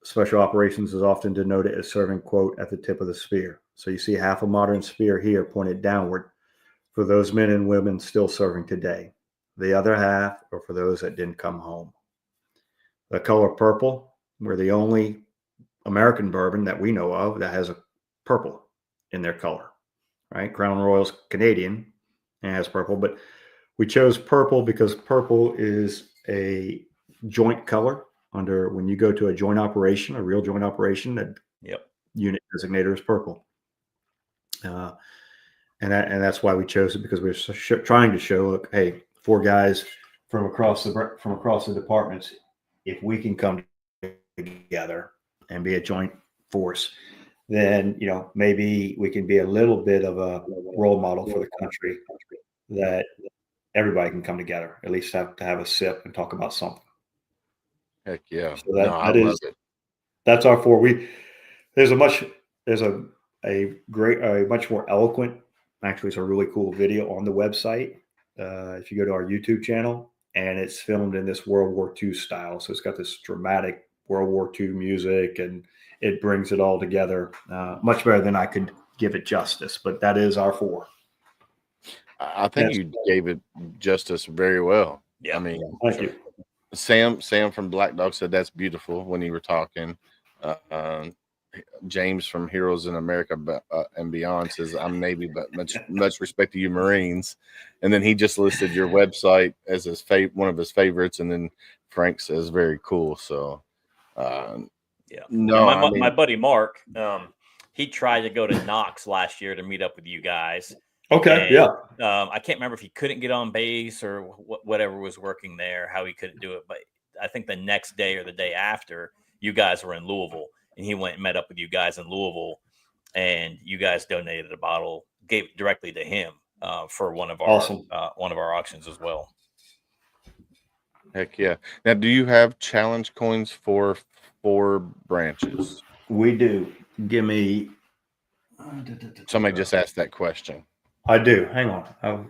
special operations is often denoted as serving, quote, at the tip of the spear. So you see half a modern spear here pointed downward for those men and women still serving today. The other half are for those that didn't come home. The color purple, we're the only American bourbon that we know of that has a purple in their color, right? Crown Royal's Canadian and has purple, but we chose purple because purple is a joint color under when you go to a joint operation, a real joint operation, that unit designator is purple. And that's why we chose it, because we're trying to show, look, hey, 4 guys from across the departments, if we can come together and be a joint force, then, you know, maybe we can be a little bit of a role model for the country, that everybody can come together, at least have to have a sip and talk about something. Heck yeah. So that's our 4. There's a much more eloquent, actually, it's a really cool video on the website. If you go to our YouTube channel, and it's filmed in this World War II style. So it's got this dramatic World War II music, and it brings it all together much better than I could give it justice. But that is our 4. I think you gave it justice very well. Yeah. I mean, Thank you. Sam from Black Dog said that's beautiful when you were talking. James from Heroes in America and Beyond says, I'm Navy, but much respect to you Marines. And then he just listed your website as his one of his favorites. And then Frank says, very cool. So, no, my buddy Mark, he tried to go to Knox last year to meet up with you guys. Okay. And, I can't remember if he couldn't get on base or whatever was working there, how he couldn't do it. But I think the next day or the day after, you guys were in Louisville, and he went and met up with you guys in Louisville, and you guys donated a bottle, gave it directly to him for one of our auctions as well. Heck yeah. Now, do you have challenge coins for 4 branches? We do. Give me. Somebody just asked that question. I do. Hang on.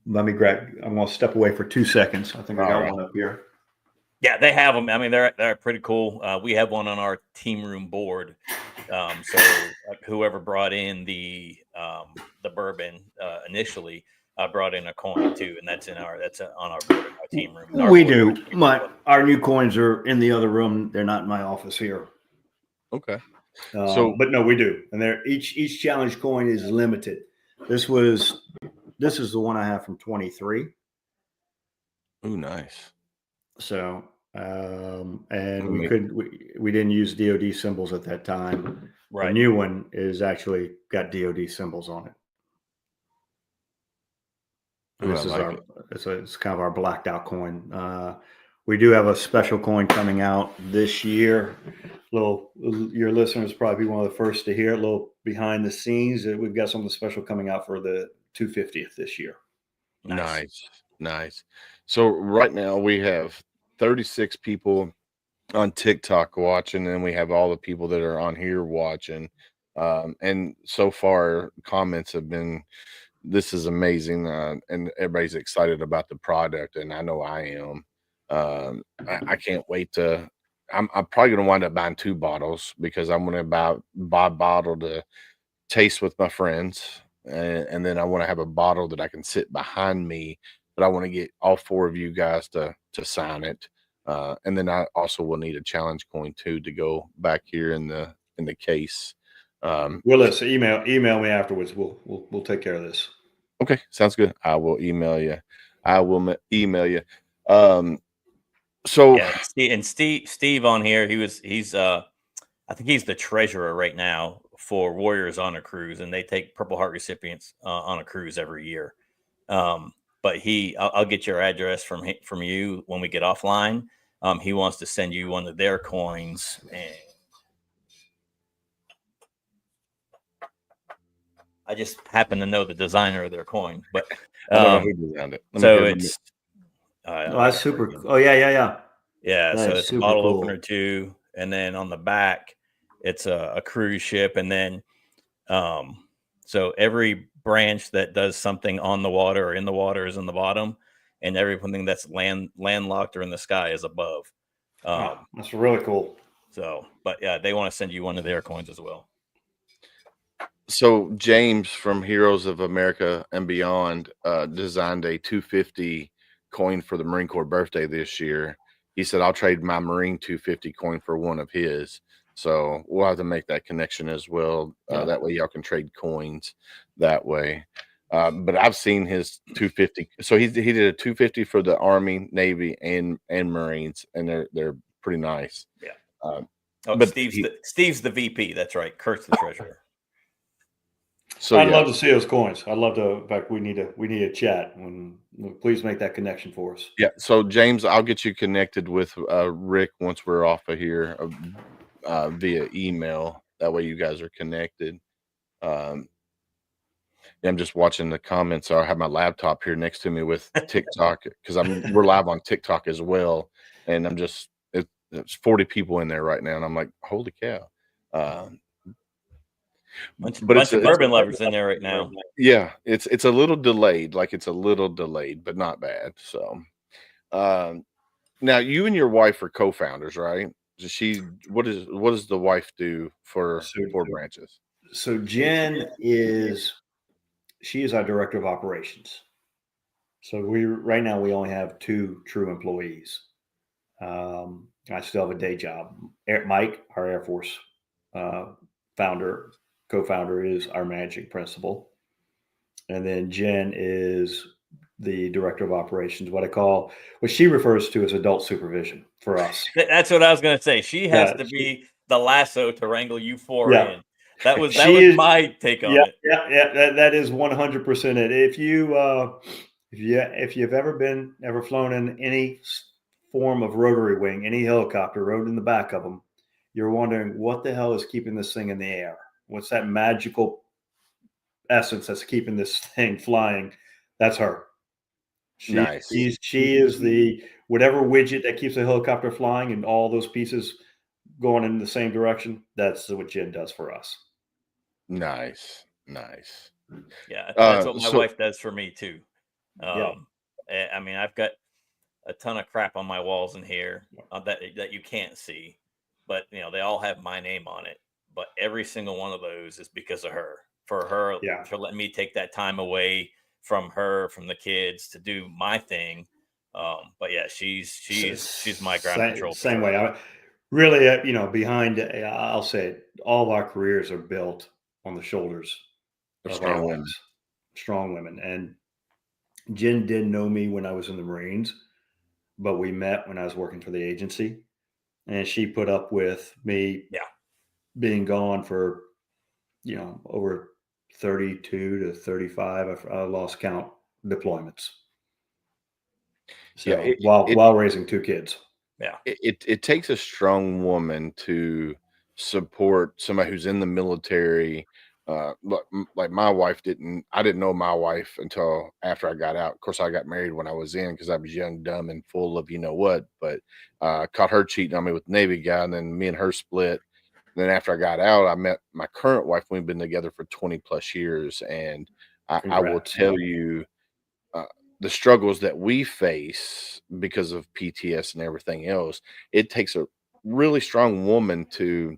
Let me grab. I'm going to step away for 2 seconds. I think I got one up here. Yeah, they have them. I mean, they're pretty cool. We have one on our team room board. So whoever brought in the bourbon initially brought in a coin too, and that's on our board in our team room. We do. Our new coins are in the other room. They're not in my office here. Okay. But no, we do, and each challenge coin is limited. This is the one I have from 23. Oh, nice. So, and we didn't use DoD symbols at that time. Right. The new one is actually got DoD symbols on it. It's kind of our blacked out coin. We do have a special coin coming out this year. Your listeners probably be one of the first to hear it. A little behind the scenes. We've got something special coming out for the 250th this year. Nice. So right now we have 36 people on TikTok watching, and we have all the people that are on here watching. And so far, comments have been, "This is amazing," and everybody's excited about the product, and I know I am. I can't wait to. I'm probably going to wind up buying 2 bottles because I'm going to buy a bottle to taste with my friends, and then I want to have a bottle that I can sit behind me, but I want to get all 4 of you guys to sign it. And then I also will need a challenge coin too to go back here in the case. Willis, email me afterwards. We'll take care of this. Okay, sounds good. I will email you. I will email you. Um, so Yeah, and Steve on here, he's I think he's the treasurer right now for Warriors on a Cruise, and they take Purple Heart recipients on a cruise every year. But I'll get your address from you when we get offline. He wants to send you one of their coins, and I just happen to know the designer of their coin. But I don't know who designed it. so it's that's super. Oh yeah. Yeah, so That's it's a super bottle cool. opener too, and then on the back, it's a cruise ship, and then so every branch that does something on the water or in the water is in the bottom, and everything that's landlocked or in the sky is above. That's really cool. So, but yeah, they want to send you one of their coins as well. So James from Heroes of America and Beyond designed a 250 coin for the Marine Corps birthday this year. He said, "I'll trade my Marine 250 coin for one of his." So we'll have to make that connection as well. That way y'all can trade coins that way. But I've seen his 250. So he did a 250 for the Army, Navy, and Marines, and they're pretty nice. Yeah. But Steve's the VP. That's right. Kurt's the treasurer. So I'd love to see those coins. I'd love to. In fact, we need a chat. Please make that connection for us. Yeah. So James, I'll get you connected with Rick once we're off of here via email. That way you guys are connected. I'm just watching the comments. So I have my laptop here next to me with TikTok because we're live on TikTok as well, and it's 40 people in there right now, and I'm like, holy cow. Bunch of bourbon lovers in there right now. Yeah, it's a little delayed, but not bad. So, now you and your wife are co-founders, right? What does the wife do for 4 branches? So Jen she is our director of operations. So right now we only have 2 true employees. I still have a day job. Mike, our Air Force co-founder, is our managing principal. And then Jen is the director of operations, what she refers to as adult supervision for us. That's what I was going to say. She has to be the lasso to wrangle you 4 in. That was my take on it. Yeah. That is 100% it. If you've ever flown in any form of rotary wing, any helicopter rode in the back of them, you're wondering what the hell is keeping this thing in the air. What's that magical essence that's keeping this thing flying? That's her. Nice. She is the whatever widget that keeps the helicopter flying and all those pieces going in the same direction. That's what Jen does for us. Nice. Yeah, that's what my wife does for me too. I mean, I've got a ton of crap on my walls in here that you can't see, but they all have my name on it. But every single one of those is because of her. For her to let me take that time away from the kids to do my thing. But yeah, she's my ground control. Same way. Really, behind, I'll say it, all of our careers are built on the shoulders of strong women. Strong women. And Jen didn't know me when I was in the Marines, but we met when I was working for the agency, and she put up with me being gone for, over 32 to 35. I lost count deployments. So while raising 2 kids. Yeah. It takes a strong woman to support somebody who's in the military. Like my wife I didn't know my wife until after I got out. Of course, I got married when I was in because I was young, dumb, and full of what. But caught her cheating on me with the Navy guy, and then me and her split. then after I got out, I met my current wife. We've been together for 20 plus years. And I will Congrats. tell you, uh, the struggles that we face because of PTS and everything else, it takes a really strong woman to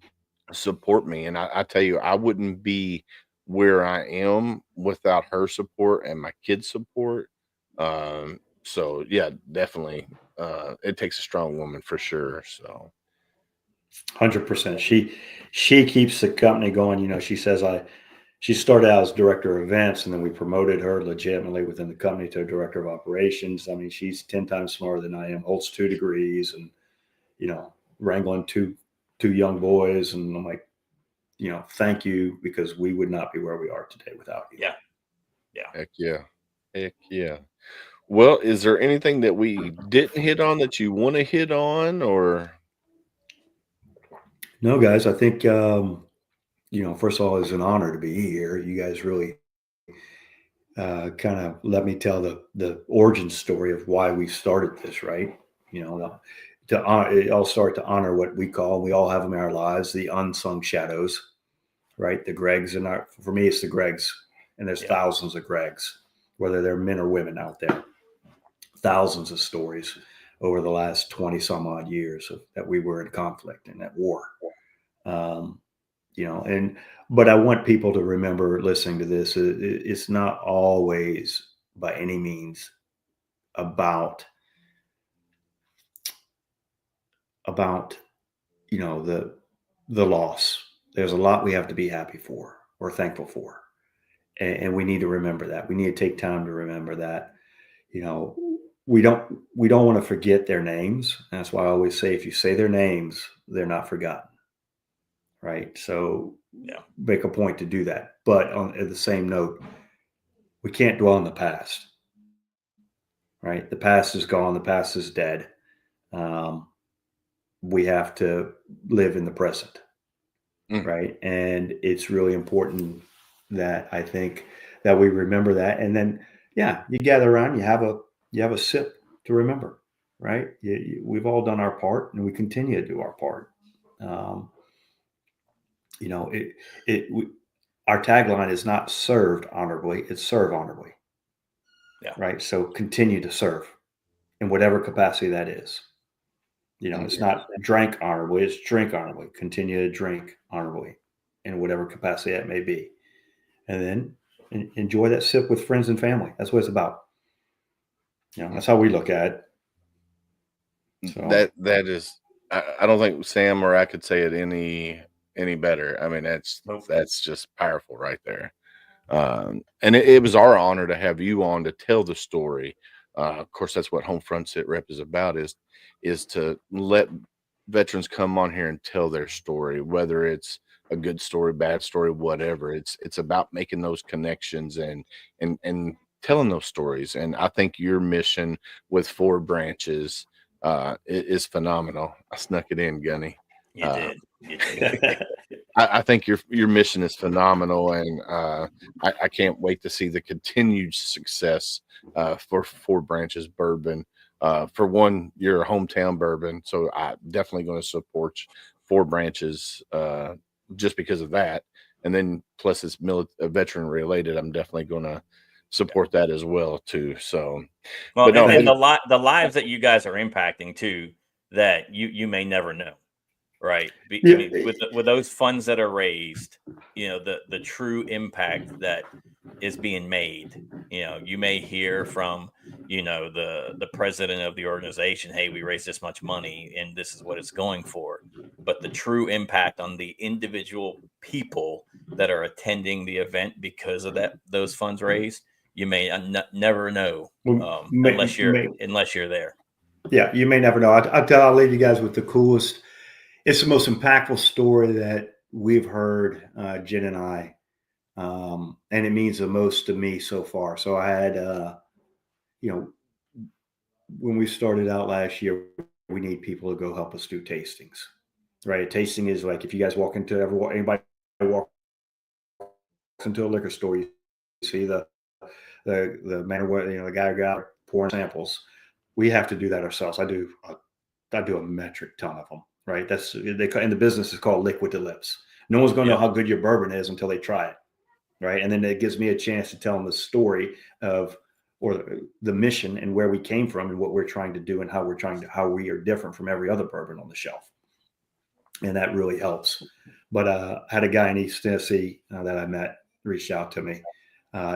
support me. And I tell you, I wouldn't be where I am without her support and my kids' support. So yeah, definitely. It takes a strong woman for sure. So 100%. She keeps the company going. You know, she says she started out as director of events, and then we promoted her legitimately within the company to director of operations. I mean, she's 10 times smarter than I am, holds 2 degrees, and, you know, wrangling two young boys. And I'm like, you know, thank you, because we would not be where we are today without you. Yeah. Yeah. heck yeah. Heck yeah. Well, is there anything that we didn't hit on that you want to hit on, or No, guys, I think, you know, first of all, it's an honor to be here. You guys really kind of let me tell the origin story of why we started this, right? You know, to honor, it all start to honor what we call, we all have them in our lives, the unsung shadows, right? The Gregs in our, for me, it's the Gregs, and there's Yeah. thousands of Gregs, whether they're men or women out there. Thousands of stories over the last 20 some odd years that we were in conflict and at war. Um, you know, but I want people to remember, listening to this, it's not always by any means about you know, the loss. There's a lot we have to be happy for or thankful for, and we need to remember that. We need to take time to remember that. You know, we don't want to forget their names. That's why I always say, if you say their names, they're not forgotten, right? So Yeah. make a point to do that. But on at the same note, we can't dwell on the past, right? The past is gone. The past is dead. Um, we have to live in the present, Mm, right? And it's really important that, I think, that we remember that. And then, yeah, you gather around, you have a sip to remember, right? We've all done our part, and we continue to do our part. Um, you know, our tagline is not served honorably; it's serve honorably. Yeah. Right. So continue to serve in whatever capacity that is. You know, it's not drank honorably, it's drink honorably. Continue to drink honorably in whatever capacity that may be. And then enjoy that sip with friends and family. That's what it's about. You know, that's how we look at it. So that is, I don't think Sam or I could say it any better. I mean, Nope. that's just powerful right there. And it was our honor to have you on to tell the story. Of course, that's what HomeFront Sitrep is about, is to let veterans come on here and tell their story, whether it's a good story, bad story, whatever. It's about making those connections and telling those stories. And I think your mission with Four Branches is phenomenal. I snuck it in, Gunny. You Uh, did. You did. I think your mission is phenomenal, and I can't wait to see the continued success for Four Branches Bourbon. For one, you're a hometown bourbon, so I definitely going to support Four Branches just because of that. And then plus it's veteran related, I'm definitely going to support that as well too. So, Well, but no, and the lives that you guys are impacting too, that you may never know. Right. I yeah, mean, with those funds that are raised, you know, the true impact that is being made. You know, you may hear from, you know, the president of the organization, hey, we raised this much money and this is what it's going for. But the true impact on the individual people that are attending the event because of those funds raised, you may never know unless you're there. yeah, you may never know. I'll leave you guys with the coolest. It's the most impactful story that we've heard, Jen and I, and it means the most to me so far. So I had, you know, when we started out last year, we need people to go help us do tastings, right? A tasting is like, if you guys walk into anybody walks into a liquor store, you see the man or what, you know, the guy who got pouring samples. We have to do that ourselves. I do a metric ton of them. right? That's in the business is called liquid to lips. No one's going to know how good your bourbon is until they try it, right? And then it gives me a chance to tell them the story of or the mission and where we came from and what we're trying to do and how we are different from every other bourbon on the shelf. And that really helps. But I had a guy in East Tennessee that I met reached out to me.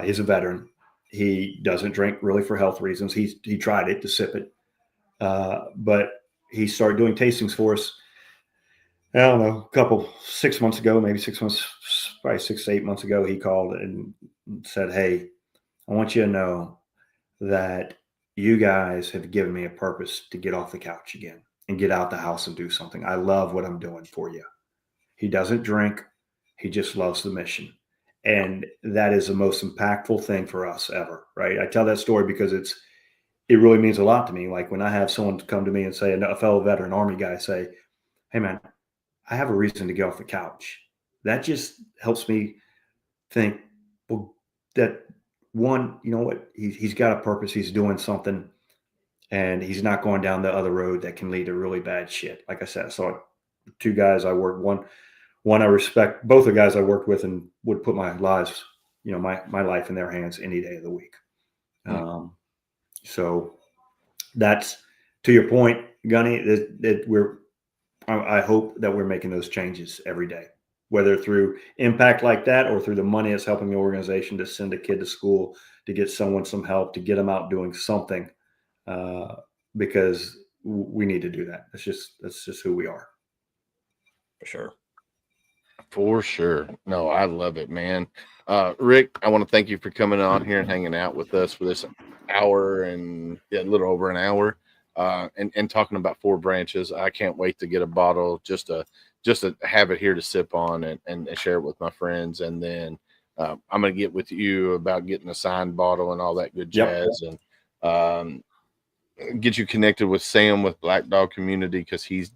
He's a veteran. He doesn't drink really for health reasons. He tried it to sip it, but he started doing tastings for us. I don't know, 6 months ago, maybe 6 months, probably 6 to 8 months ago, he called and said, "Hey, I want you to know that you guys have given me a purpose to get off the couch again and get out the house and do something. I love what I'm doing for you." He doesn't drink. He just loves the mission. And that is the most impactful thing for us ever, right? I tell that story because it really means a lot to me. Like when I have someone come to me and say, a fellow veteran Army guy say, "Hey man, I have a reason to get off the couch." That just helps me think, well, that one, you know what, he's got a purpose. He's doing something and he's not going down the other road that can lead to really bad shit. Like I said, I saw 2 guys I worked, one I respect, both the guys I worked with and would put my lives, my life in their hands any day of the week. So that's, to your point, Gunny, that I hope that we're making those changes every day, whether through impact like that or through the money that's helping the organization to send a kid to school, to get someone some help, to get them out doing something, because we need to do that. That's just who we are. For sure. For sure. No, I love it, man. Rick, I want to thank you for coming on here and hanging out with us for this hour and a little over an hour, and talking about Four Branches. I can't wait to get a bottle just to have it here to sip on and share it with my friends. And then I'm going to get with you about getting a signed bottle and all that good jazz. Yep. And get you connected with Sam with Black Dog Community, because he's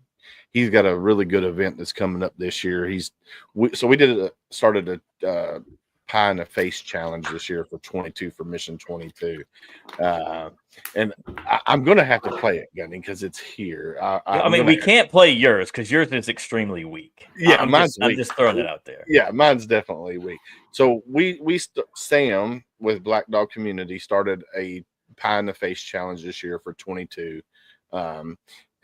got a really good event that's coming up this year. We started a pie in the face challenge this year for 22 for Mission 22, and I'm going to have to play it, Gunny, because it's here. I mean, we can't play yours because yours is extremely weak. Yeah, I'm just throwing it out there. Yeah, mine's definitely weak. So Sam with Black Dog Community started a pie in the face challenge this year for 22.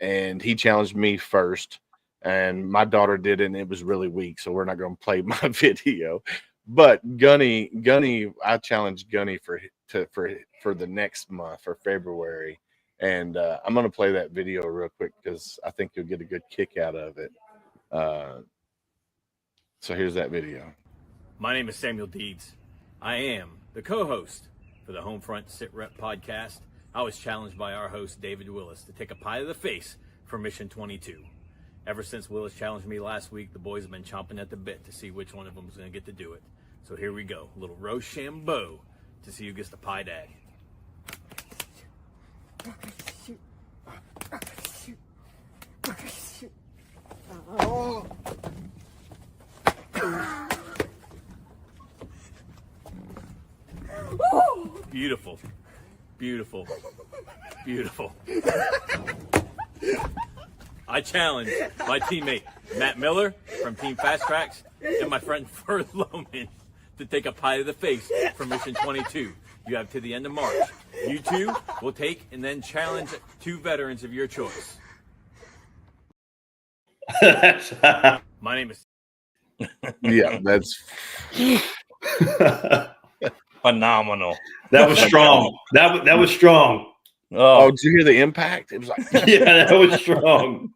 And he challenged me first, and my daughter did it, and it was really weak, so we're not going to play my video. But Gunny, I challenged Gunny for the next month, for February, and I'm going to play that video real quick because I think you'll get a good kick out of it. So here's that video. My name is Samuel Deeds. I am the co-host for the HomeFront Sitrep podcast. I was challenged by our host, David Willis, to take a pie to the face for Mission 22. Ever since Willis challenged me last week, the boys have been chomping at the bit to see which one of them is going to get to do it. So here we go. A little Rochambeau to see who gets the pie dag. Beautiful. Beautiful. Beautiful. I challenge my teammate, Matt Miller from Team Fast Tracks, and my friend Ferd Lohman to take a pie to the face for Mission 22. You have to the end of March. You two will take and then challenge 2 veterans of your choice. My name is... Yeah, that's... Phenomenal. That was strong. That was strong. Oh, did you hear the impact? It was like, yeah, that was strong.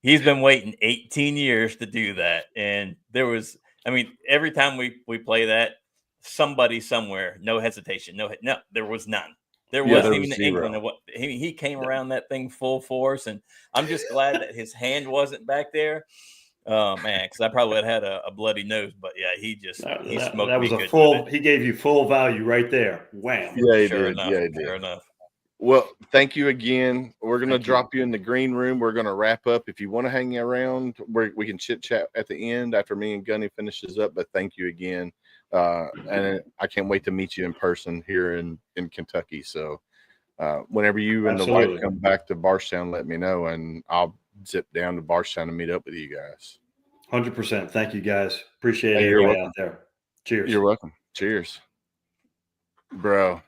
He's been waiting 18 years to do that, and every time we play that, somebody somewhere, no hesitation, no, there was none. There wasn't even an inkling of what he came around that thing full force, and I'm just glad that his hand wasn't back there. Oh man, because I probably would have had a bloody nose, but yeah, he smoked. That was a full. He gave you full value right there. Wham! Yeah, he sure did. Enough, yeah, he did. Sure enough. Well, thank you again. We're going to drop you in the green room. We're going to wrap up. If you want to hang around, we can chit chat at the end after me and Gunny finishes up. But thank you again, and I can't wait to meet you in person here in Kentucky. So whenever you and the wife come back to Barstown, let me know, and I'll zip down to Barstown to meet up with you guys. 100%. Thank you, guys. Appreciate Hey, you're everybody welcome. out there. Cheers. You're welcome. Cheers. Bro,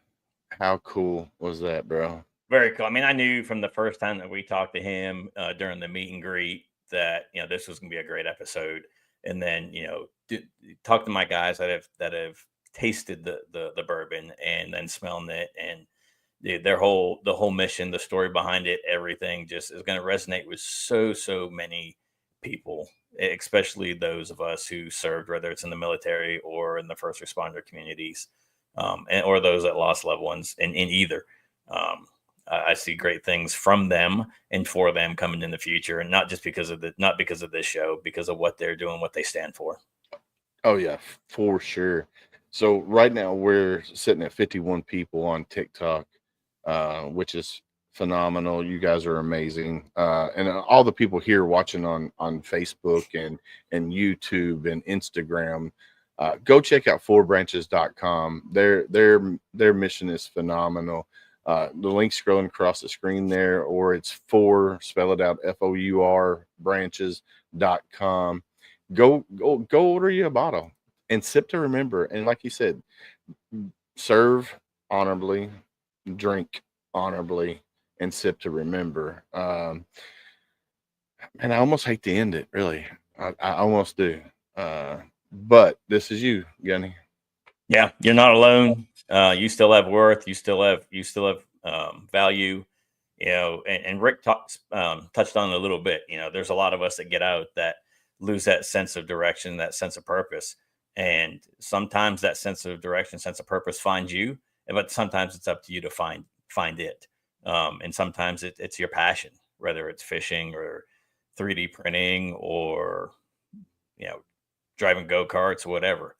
how cool was that, bro? Very cool. I mean, I knew from the first time that we talked to him during the meet and greet that this was going to be a great episode. And then talk to my guys that have tasted the bourbon and then smelling it, and the whole mission, the story behind it, everything just is going to resonate with so many people, especially those of us who served, whether it's in the military or in the first responder communities, or those that lost loved ones in either. I see great things from them and for them coming in the future, and not because of this show, because of what they're doing, what they stand for. Oh yeah, for sure. So right now we're sitting at 51 people on TikTok, which is phenomenal. You guys are amazing. And all the people here watching on Facebook and YouTube and Instagram, go check out fourbranches.com. Their mission is phenomenal. The link's scrolling across the screen there, or it's spell it out, FOUR branches.com. Go order you a bottle and sip to remember. And like you said, serve honorably, drink honorably, and sip to remember. And I almost hate to end it, really. I almost do. But this is you, Gunny. Yeah, you're not alone. You still have worth. You still have value. And Rick touched on it a little bit. There's a lot of us that get out that lose that sense of direction, that sense of purpose. And sometimes that sense of direction, sense of purpose finds you, but sometimes it's up to you to find it. And sometimes it's your passion, whether it's fishing or 3D printing or, driving go-karts or whatever.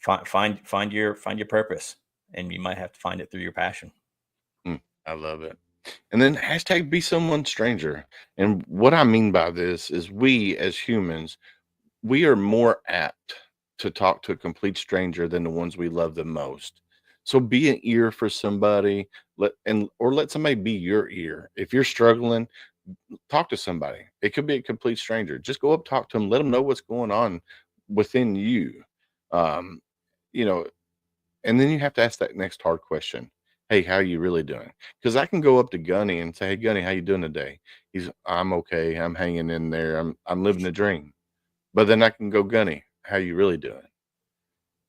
Find your purpose, and you might have to find it through your passion. I love it. And then hashtag be someone stranger. And what I mean by this is we as humans, we are more apt to talk to a complete stranger than the ones we love the most. So be an ear for somebody, let somebody be your ear. If you're struggling, talk to somebody. It could be a complete stranger. Just go up, talk to them, let them know what's going on within you. And then you have to ask that next hard question. Hey, how are you really doing? Because I can go up to Gunny and say, hey, Gunny, how you doing today? I'm okay. I'm hanging in there. I'm living the dream. But then I can go, Gunny, how you really doing?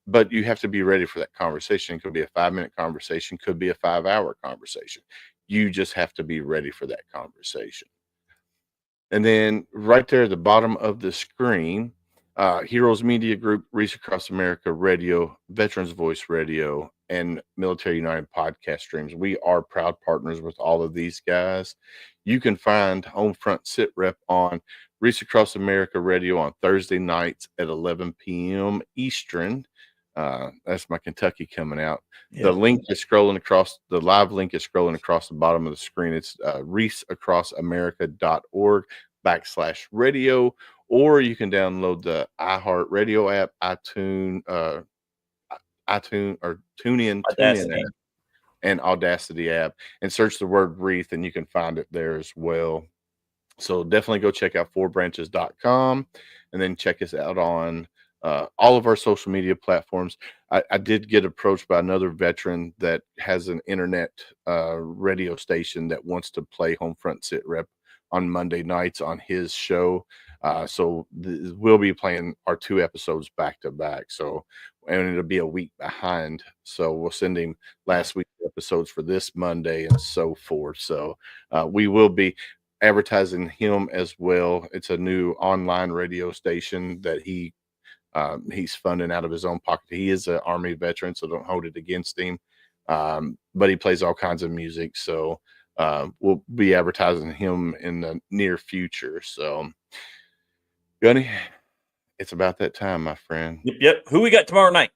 But you have to be ready for that conversation. It could be a 5-minute conversation, could be a 5-hour conversation. You just have to be ready for that conversation. And then right there at the bottom of the screen, Heroes Media Group, Reach Across America Radio, Veterans Voice Radio, and Military United podcast streams. We are proud partners with all of these guys. You can find HomeFront Sitrep on Reach Across America Radio on Thursday nights at 11 p.m. Eastern. That's my Kentucky coming out. Yeah. The link is scrolling across, the live link is scrolling across the bottom of the screen. It's reachacrossamerica.org/radio, or you can download the iHeartRadio app, iTunes or TuneIn app, and Audacity app, and search the word Wreath, and you can find it there as well. So definitely go check out fourbranches.com, and then check us out on all of our social media platforms. I did get approached by another veteran that has an internet radio station that wants to play Homefront Sitrep on Monday nights on his show. So we'll be playing our 2 episodes back to back. So, and it'll be a week behind. So we'll send him last week's episodes for this Monday and so forth. So we will be advertising him as well. It's a new online radio station that he's funding out of his own pocket. He is an Army veteran, so don't hold it against him. But he plays all kinds of music. So we'll be advertising him in the near future. So, Gunny, it's about that time, my friend. Yep. Who we got tomorrow night?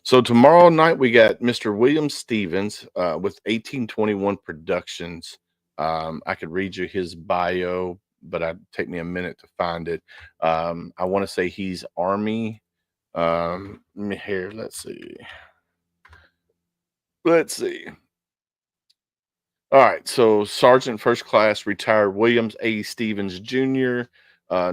So tomorrow night we got Mr. William Stevens with 1821 Productions. I could read you his bio, but it'd take me a minute to find it. I want to say he's Army. Here, let's see. All right, so Sergeant First Class retired Williams A. Stevens Jr.,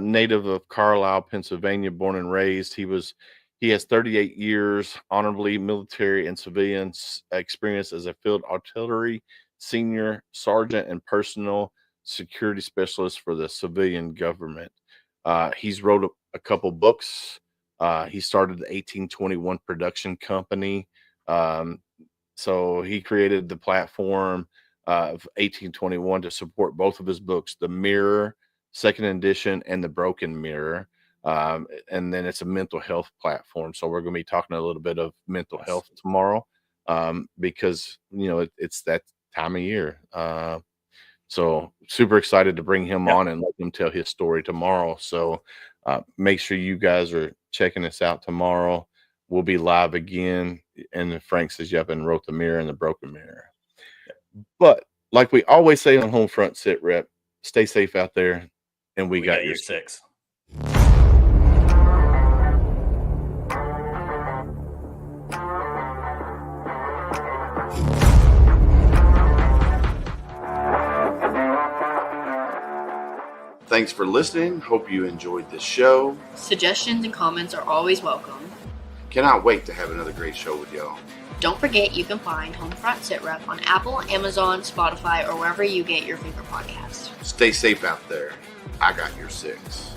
native of Carlisle, Pennsylvania, born and raised. He has 38 years honorably military and civilian experience as a field artillery senior sergeant and personal security specialist for the civilian government. He's wrote a couple books. He started the 1821 production company. So he created the platform of 1821 to support both of his books, The Mirror, second edition, and The Broken Mirror. And then it's a mental health platform. So we're going to be talking a little bit of mental health tomorrow, because, it's that time of year. So super excited to bring him on and let him tell his story tomorrow. So make sure you guys are checking us out tomorrow. We'll be live again. And Frank says, yep, and wrote The Mirror and The Broken Mirror. But like we always say on HomeFront Sitrep, stay safe out there, and we got your six. Thanks for listening. Hope you enjoyed this show. Suggestions and comments are always welcome. Cannot wait to have another great show with y'all. Don't forget you can find HomeFront Sitrep on Apple, Amazon, Spotify, or wherever you get your favorite podcasts. Stay safe out there. I got your six.